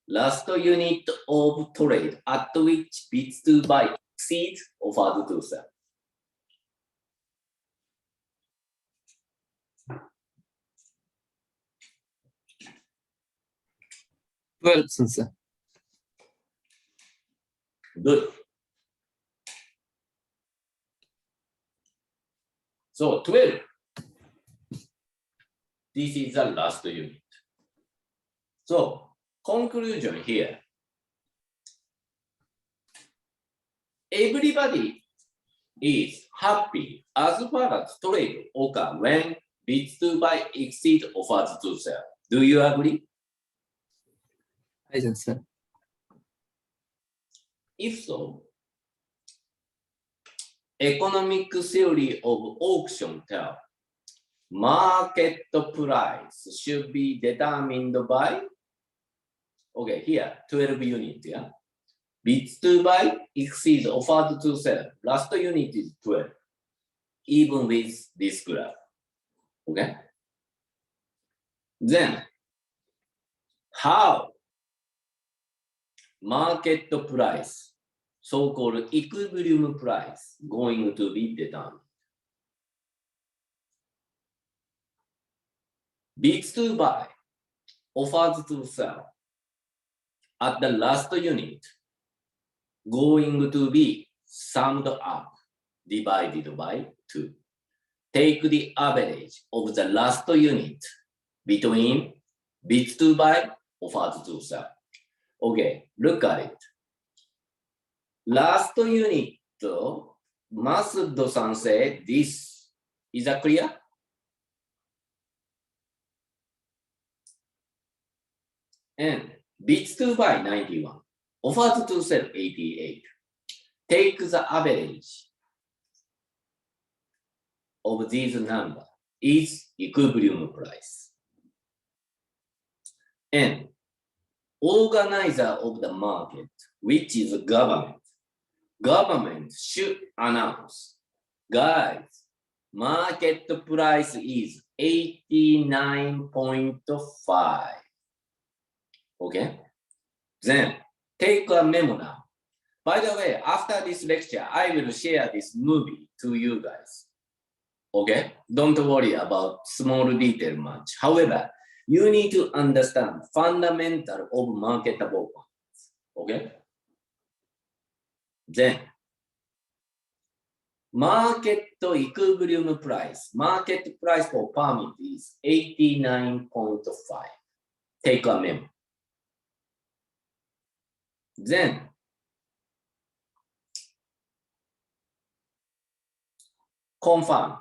Last unit of trade at which bids to buy exceeds offers to sell. Well, sensei. Good. So 12. This is the last unit. So conclusion here. Everybody is happy as far as trade occur when bids to buy exceed offers to sell. Do you agree? I can say. If so, economic theory of auction tell market price should be determined by, okay, here 12 units, yeah. Bids to buy exceed offered to sell. Last unit is 12, even with this graph. Okay. Then, how market price, so-called equilibrium price, going to be determined? Bids to buy, offers to sell at the last unit, going to be summed up, divided by 2. Take the average of the last unit between bids to buy, offers to sell. Okay, look at it. Last unit, Masudo-san said this. Is that clear? And bids to buy 91, offers to sell 88. Take the average of these numbers is equilibrium price. And organizer of the market, which is government, should announce, guys, market price is 89.5. Okay? Then take a memo now. By the way, after this lecture, I will share this movie to you guys. Okay? Don't worry about small detail much. However, you need to understand fundamental of marketable funds. Okay? Then, market equilibrium price. Market price for permit is 89.5. Take a memo. Then, confirm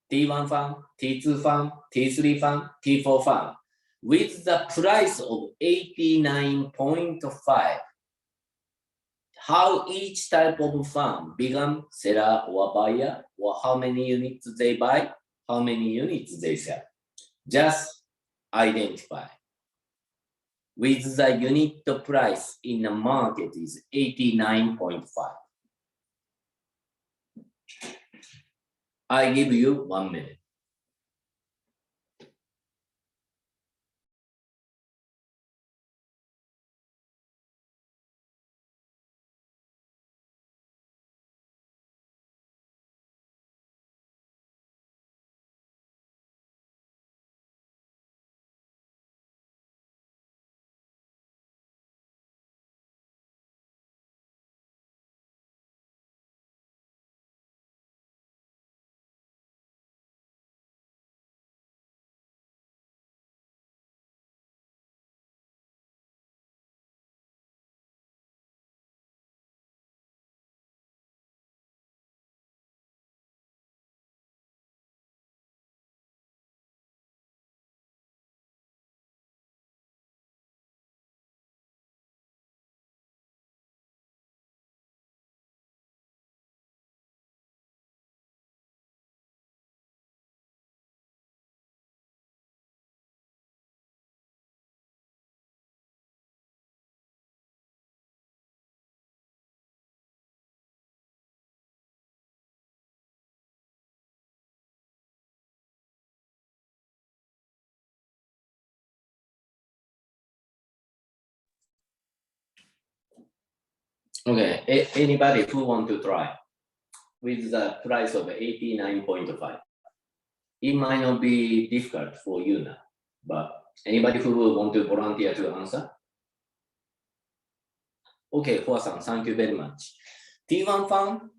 T1 farm, T2 farm, T3 farm, T4 farm with the price of 89.5. How each type of farm become seller or buyer, or how many units they buy, how many units they sell. Just identify. With the unit price in the market is 89.5. I give you 1 minute. Okay, anybody who want to try with the price of 89.5? It might not be difficult for you now, but anybody who will want to volunteer to answer? Okay, Hua-san, thank you very much. T1 fan,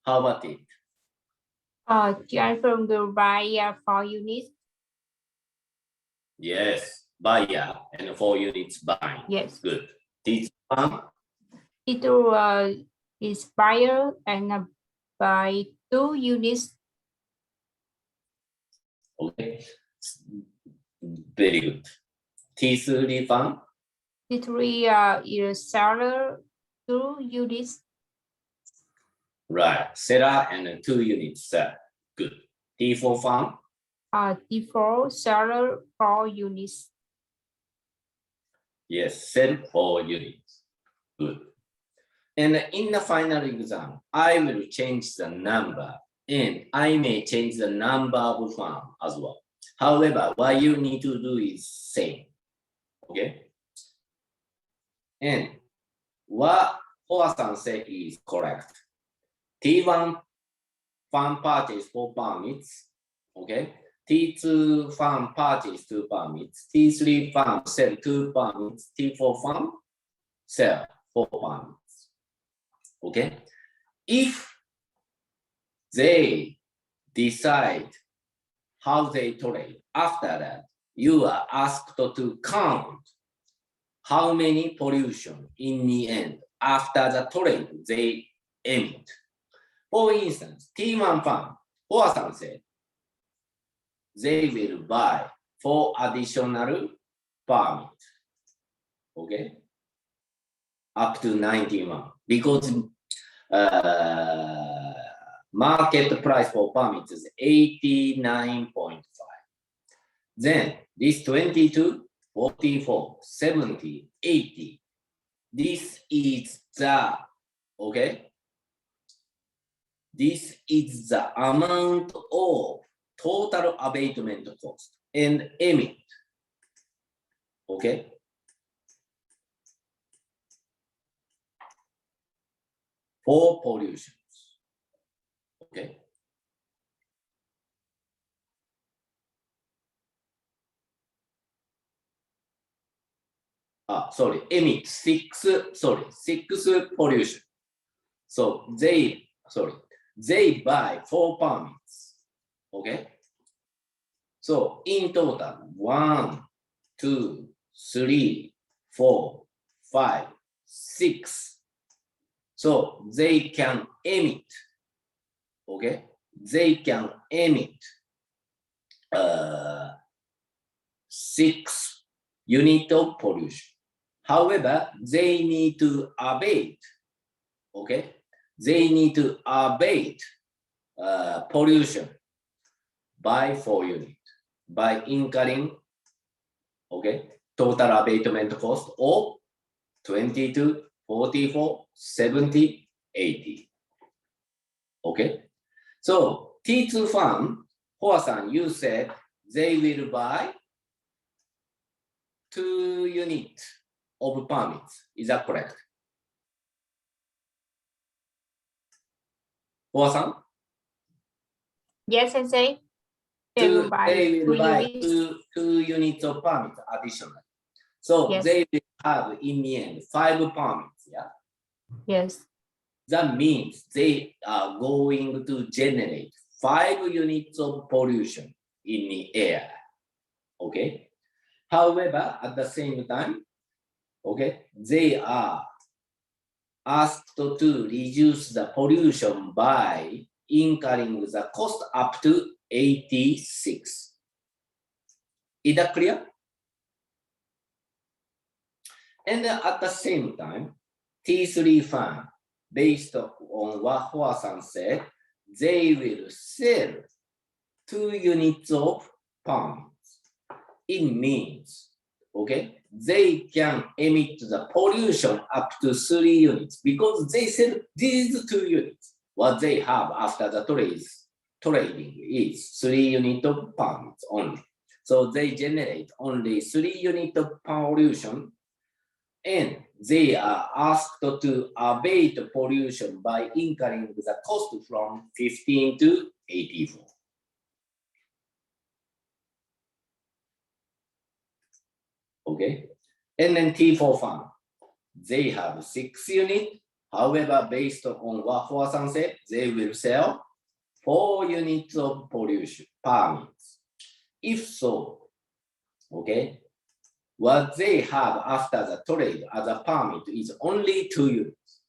how about it? Try from the buy 4 units. Yes, buyer and 4 units buying. Yes. Good. T2 fan, It is buyer and buy 2 units. okay. Very good. T3 fan, T3 is seller 2 units. right. Seller and 2 units sell. Good. T4 fan, T4 seller 4 units. yes, sell 4 units. Good. And in the final exam, I will change the number and I may change the number of farm as well. However, what you need to do is same. Okay. And what Hoa-san said is correct. T1 farm purchase 4 permits. Okay. T2 farm purchase 2 permits. T3 farm sell 2 permits. T4 farm sell 4 permits. Okay. If they decide how they trade, after that, you are asked to count how many pollution in the end after the trade they emit. For instance, T1 farm, Hoa-san said, they will buy 4 additional permits. Okay? Up to 91. Because market price for permits is 89.5. Then this 22, 44, 70, 80. This is the, okay? This is the amount of total abatement cost and emit. Okay? For pollutions. Okay. Sorry, emit 6 pollution. So they buy 4 permits. Okay. So in total, 1, 2, 3, 4, 5, 6. So they can emit. Okay, they can emit 6 units of pollution. However, they need to abate. Okay, they need to abate pollution by 4 units by incurring, okay, total abatement cost of 22, 44, 70, 80. Okay. So T2 farm, Hoa-san, you said they will buy 2 units of permits. Is that correct? Hoa-san? Yes, Sensei. They They will buy units. 2 units of permits additionally. So Yes. they will have in the end 5 permits. Yeah. Yes. That means they are going to generate 5 units of pollution in the air. Okay. However, at the same time, okay, they are asked to reduce the pollution by incurring the cost up to 86. Is that clear? And at the same time, T3 farm, based on what Hoa-san said, they will sell 2 units of permits. It means, okay, they can emit the pollution up to 3 units because they sell these 2 units. What they have after the trading is 3 units of permits only. So they generate only 3 units of pollution and they are asked to abate pollution by incurring the cost from 15 to 84. Okay, and then T4 farm, they have 6 units. However, based on what Hua-san said, they will sell 4 units of pollution permits. If so, okay, what they have after the trade as a permit is only 2 units.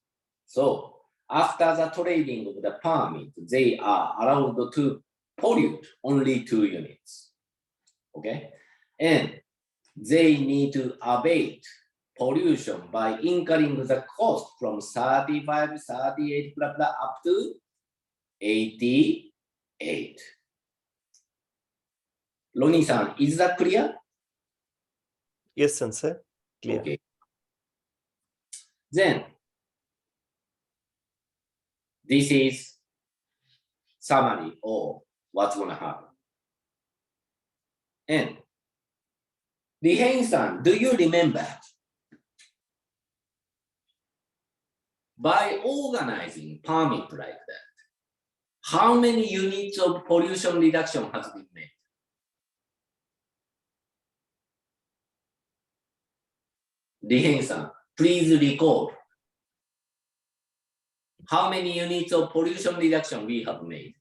So after the trading of the permit, they are allowed to pollute only 2 units. Okay, and they need to abate pollution by incurring the cost from 35, 38, blah, blah, up to 88. Ronnie-san, is that clear? Yes, Sensei. Clear. Okay. Then, this is summary of what's going to happen. And Liheng-san, do you remember? By organizing permit like that, how many units of pollution reduction has been made? Liheng-san, please recall. How many units of pollution reduction we have made?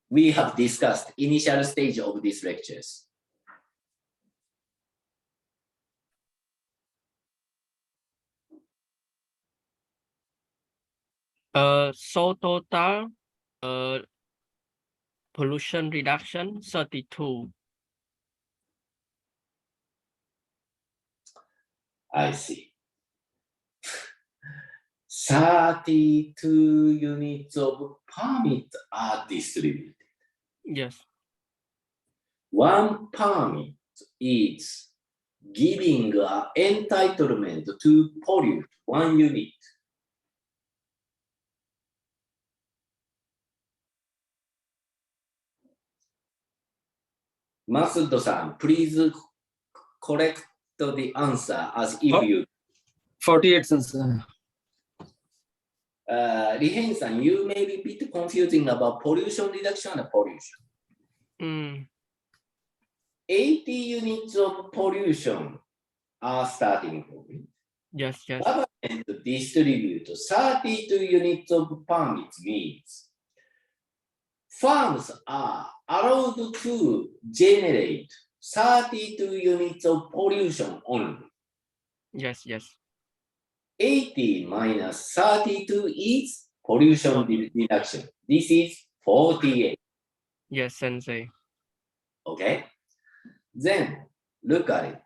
We have discussed initial stage of these lectures. So total pollution reduction 32. I see. 32 units of permit are distributed. Yes. One permit is giving an entitlement to pollute 1 unit. Masudo-san, please correct the answer as if you 48 cents. Liheng-san, you may be a bit confusing about pollution reduction and pollution. 80 units of pollution are starting point. Yes, yes. Government distribute 32 units of permits means farms are allowed to generate 32 units of pollution only. Yes, yes. 80 minus 32 is pollution reduction. This is 48. Yes, Sensei. Okay. Then look at it.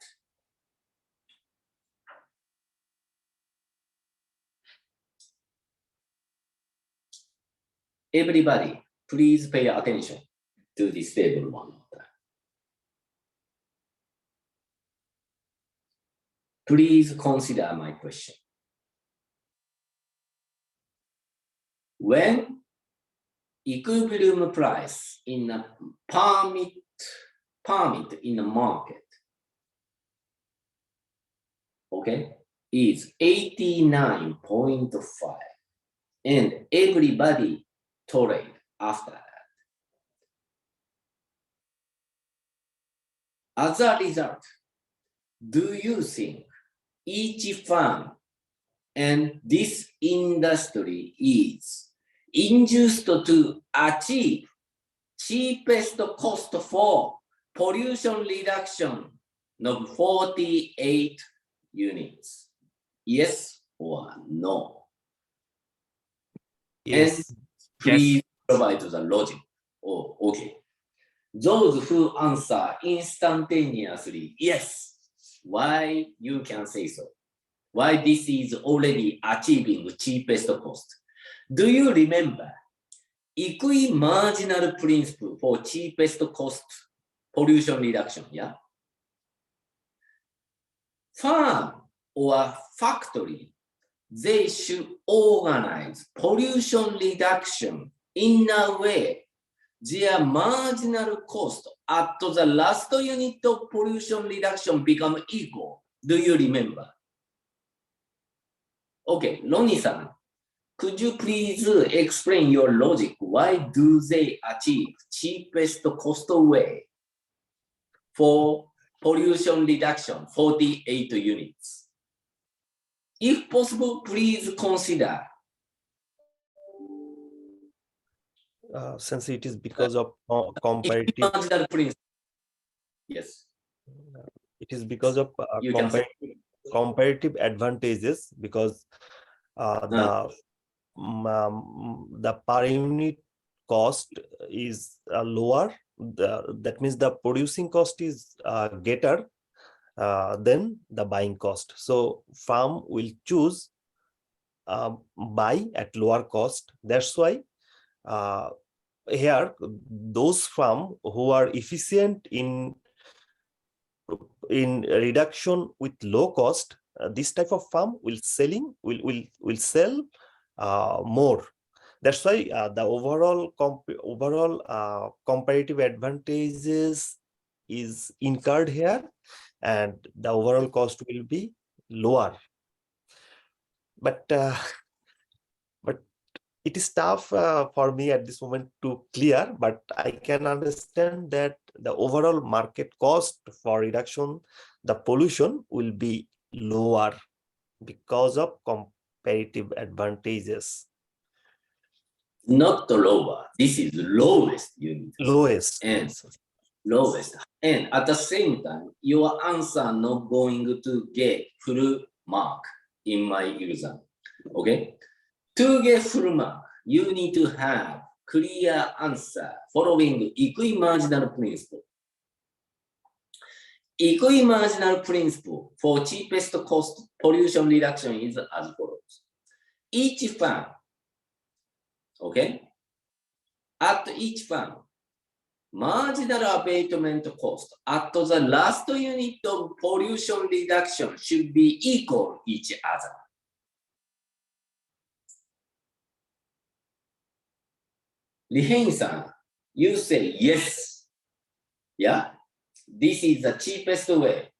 Everybody, please pay attention to this table one more time. Please consider my question. When equilibrium price in a permit in the market, okay, is 89.5, and everybody trade after that. As a result, do you think each firm and this industry is induced to achieve cheapest cost for pollution reduction of 48 units? Yes or no? Yes. And please provide the logic. Oh, okay. Those who answer instantaneously, yes. Why you can say so? Why this is already achieving cheapest cost? Do you remember equi-marginal principle for cheapest cost pollution reduction? Yeah. Farm or factory, they should organize pollution reduction in a way their marginal cost at the last unit of pollution reduction become equal. Do you remember? Okay, Ronnie-san, could you please explain your logic? Why do they achieve cheapest cost way for pollution reduction 48 units? If possible, please consider. Since it is because of comparative, Marginal principle. Yes. it is because of You can say. comparative advantages, because the per unit cost is lower. That means the producing cost is greater than the buying cost. So farm will choose buy at lower cost. That's why here those farm who are efficient in reduction with low cost, this type of farm will sell more. That's why the overall comparative advantages is incurred here, and the overall cost will be lower. But it is tough for me at this moment to clear, but I can understand that the overall market cost for reduction, the pollution will be lower because of comparative advantages. Not the lower. This is lowest unit. Lowest. And lowest. And at the same time, your answer not going to get full mark in my exam. Okay? To get full mark, you need to have clear answer following equimarginal principle. Equimarginal principle for cheapest cost pollution reduction is as follows. Each farm, okay, at each farm, marginal abatement cost at the last unit of pollution reduction should be equal each other. Lihen-san, you say yes. Yeah, this is the cheapest way.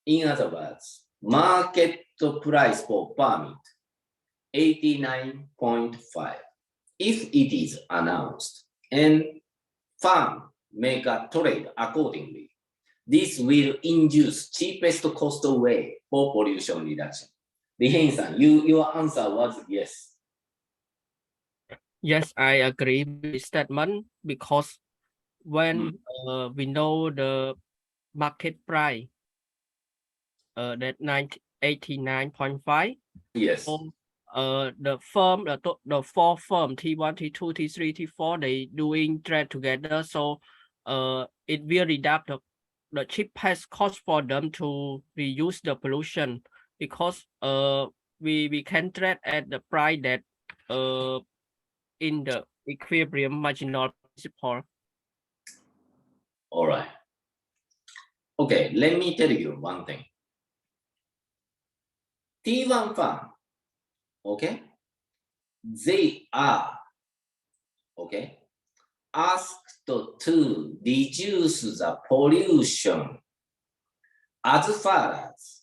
In other words, market price for permit 89.5. If it is announced and farm make a trade accordingly, this will induce cheapest cost way for pollution reduction. Lihen-san, your answer was yes. Yes, I agree with this statement because when we know the market price that 89.5. Yes. So the firm, the four firm T1, T2, T3, T4, they doing trade together. So it will reduce the cheapest cost for them to reduce the pollution because we can trade at the price that in the equilibrium marginal principle. All right. Okay, let me tell you one thing. T1 farm, okay, they are, okay, asked to reduce the pollution as far as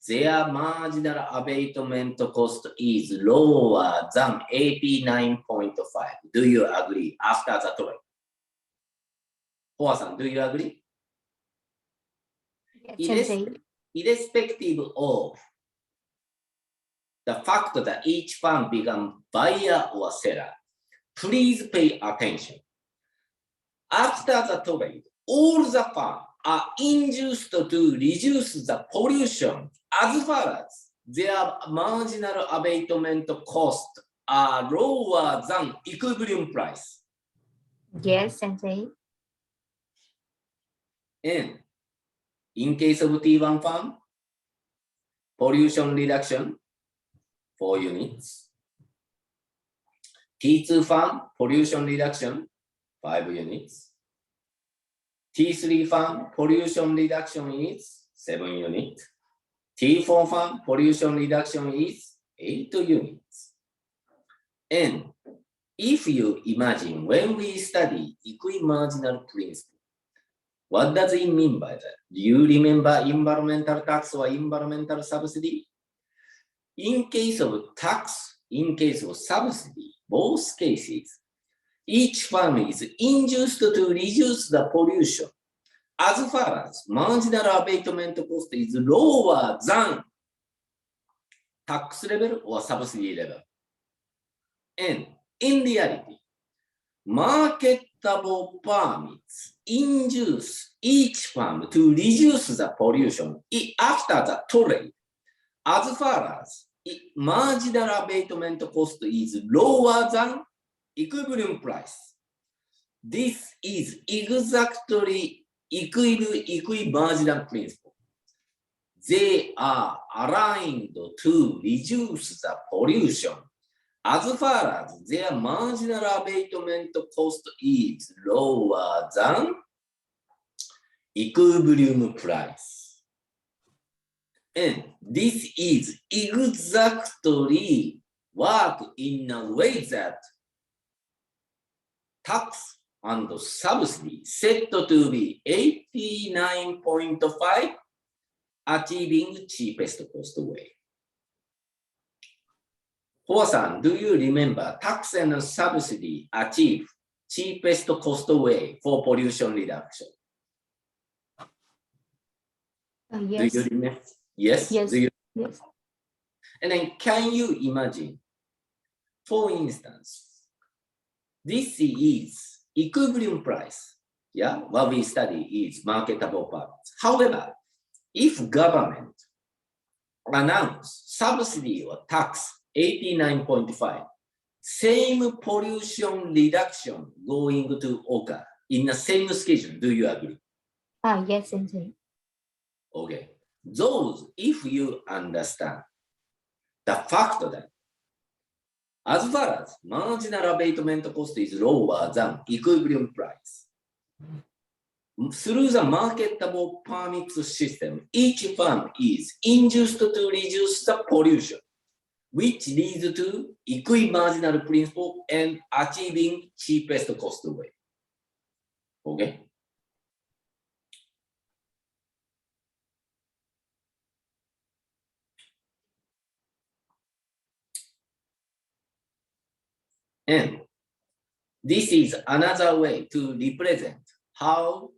their marginal abatement cost is lower than 89.5. Do you agree after the trade? Hoa-san, do you agree? Yes, sensei. Irrespective of the fact that each farm become buyer or seller, please pay attention. After the trade, all the farms are induced to reduce the pollution as far as their marginal abatement cost are lower than equilibrium price. Yes, sensei. And in case of T1 farm, pollution reduction 4 units. T2 farm, pollution reduction 5 units. T3 farm, pollution reduction is 7 units. T4 farm, pollution reduction is 8 units. And if you imagine when we study equimarginal principle, what does it mean by that? Do you remember environmental tax or environmental subsidy? In case of tax, in case of subsidy, both cases, each firm is induced to reduce the pollution as far as marginal abatement cost is lower than tax level or subsidy level. And in reality, marketable permits induce each firm to reduce the pollution after the trade as far as marginal abatement cost is lower than equilibrium price. This is exactly equimarginal principle. They are aligned to reduce the pollution as far as their marginal abatement cost is lower than equilibrium price. And this is exactly work in a way that tax and subsidy set to be 89.5, achieving cheapest cost way. Hoa-san, do you remember tax and subsidy achieve cheapest cost way for pollution reduction? Yes. Do you remember? Yes. Yes. Do you? Yes. And then can you imagine, for instance, this is equilibrium price. Yeah, what we study is marketable permits. However, if government announce subsidy or tax 89.5, same pollution reduction going to occur in the same schedule. Do you agree? Yes, Sensei. Okay. Those, if you understand the fact that as far as marginal abatement cost is lower than equilibrium price, through the marketable permits system, each firm is induced to reduce the pollution, which leads to equimarginal principle and achieving cheapest cost way. Okay. And this is another way to represent how,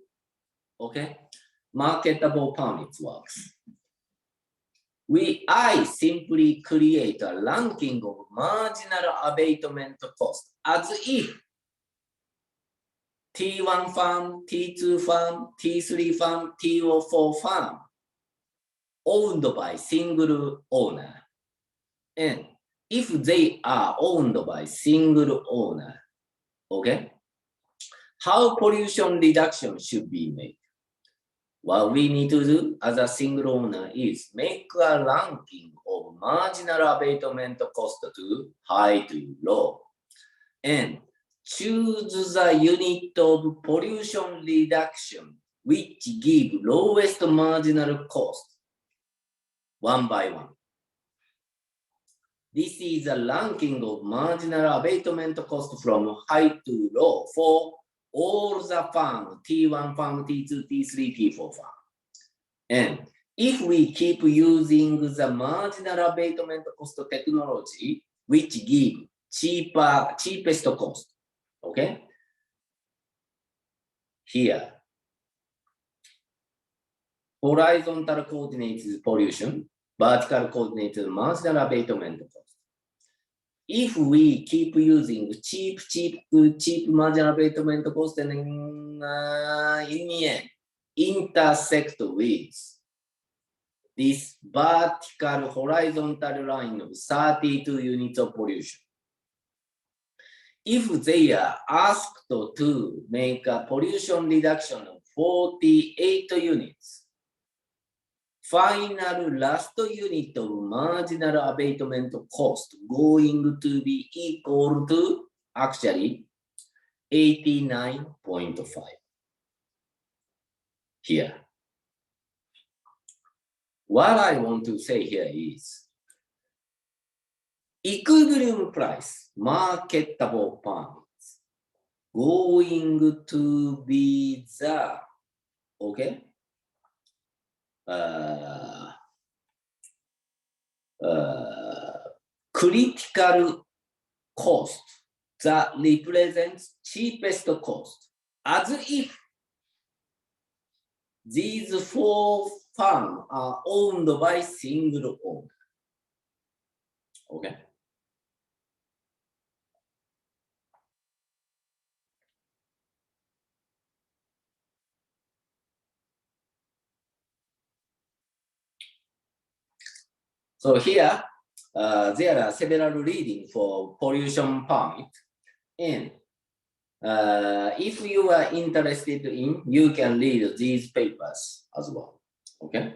okay, marketable permits works. I simply create a ranking of marginal abatement cost as if T1 firm, T2 firm, T3 firm, T04 firm owned by single owner. And if they are owned by single owner, okay, how pollution reduction should be made? What we need to do as a single owner is make a ranking of marginal abatement cost to high to low and choose the unit of pollution reduction which give lowest marginal cost one by one. This is a ranking of marginal abatement cost from high to low for all the firm, T1 firm, T2, T3, T4 firm. And if we keep using the marginal abatement cost technology, which give cheapest cost, okay? Here, horizontal coordinates is pollution, vertical coordinates is marginal abatement cost. If we keep using cheap marginal abatement cost and in the end, intersect with this vertical horizontal line of 32 units of pollution. If they are asked to make a pollution reduction of 48 units, final last unit of marginal abatement cost going to be equal to actually 89.5 here. What I want to say here is equilibrium price, marketable pounds, going to be the, okay, critical cost that represents cheapest cost, as if these four firms are owned by single owner. Okay. So here, there are several readings for pollution permit, and if you are interested in, you can read these papers as well. Okay,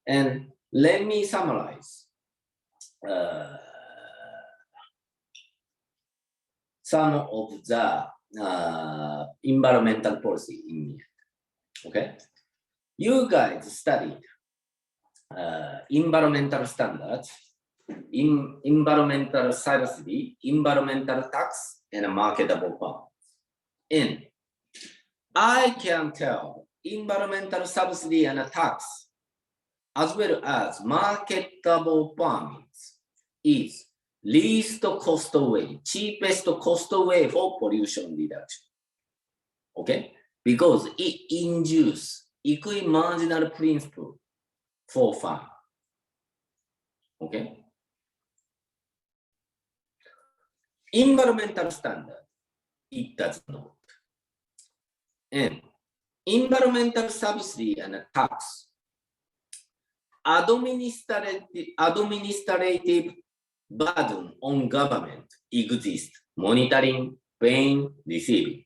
and let me summarize some of the environmental policy in here. Okay, you guys studied environmental standards, environmental subsidy, environmental tax, and marketable power. And I can tell environmental subsidy and tax, as well as marketable permits, is least cost way, cheapest cost way for pollution reduction. Okay, because it induces equimarginal principle for farm. Okay. Environmental standard, it does not. And environmental subsidy and tax, administrative burden on government exists, monitoring, paying, receiving.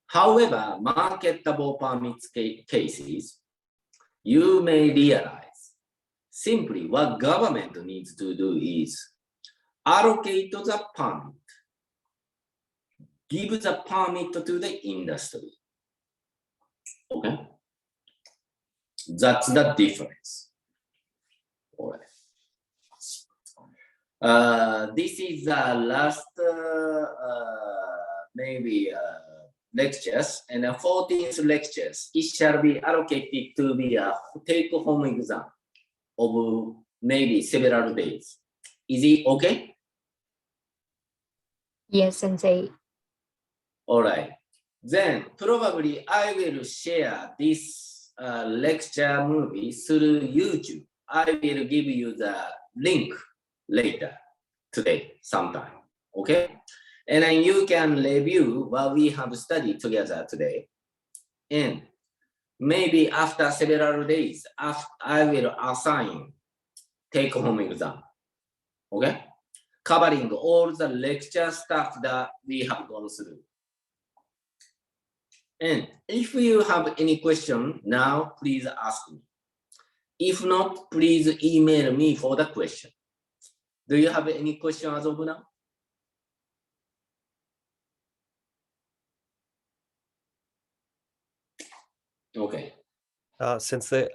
However, marketable permits cases, you may realize simply what government needs to do is allocate the permit, give the permit to the industry. Okay, that's the difference. All right. This is the last maybe lectures, and 14th lectures. It shall be allocated to be a take-home exam of maybe several days. Is it okay? Yes, Sensei. All right. Then probably I will share this lecture movie through YouTube. I will give you the link later today sometime. Okay. And then you can review what we have studied together today. And maybe after several days, I will assign take-home exam. Okay. Covering all the lecture stuff that we have gone through. And if you have any question now, please ask me. If not, please email me for the question. Do you have any question as of now? Okay. Sensei,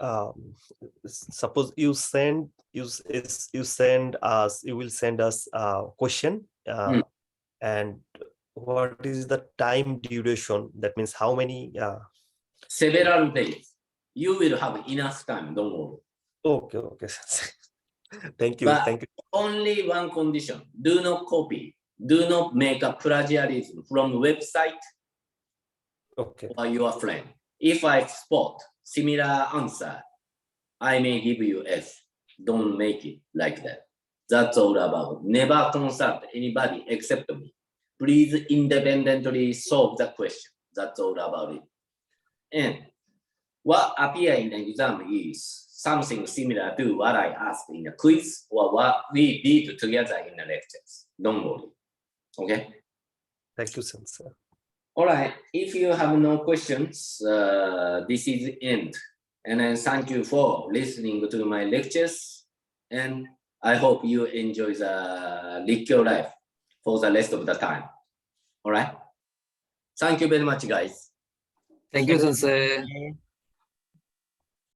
suppose you will send us a question, and what is the time duration? That means how many? Several days. You will have enough time. Don't worry. Okay, okay. Thank you. But Thank you. only one condition: do not copy. Do not make a plagiarism from website Okay. or your friend. If I spot similar answer, I may give you F. Don't make it like that. That's all about. Never consult anybody except me. Please independently solve the question. That's all about it. And what appears in the exam is something similar to what I asked in the quiz or what we did together in the lectures. Don't worry. Okay? Thank you, Sensei. All right, if you have no questions, this is the end. And then thank you for listening to my lectures. And I hope you enjoy the Rikyo life for the rest of the time. All right. Thank you very much, guys. Thank you, Sensei. Okay.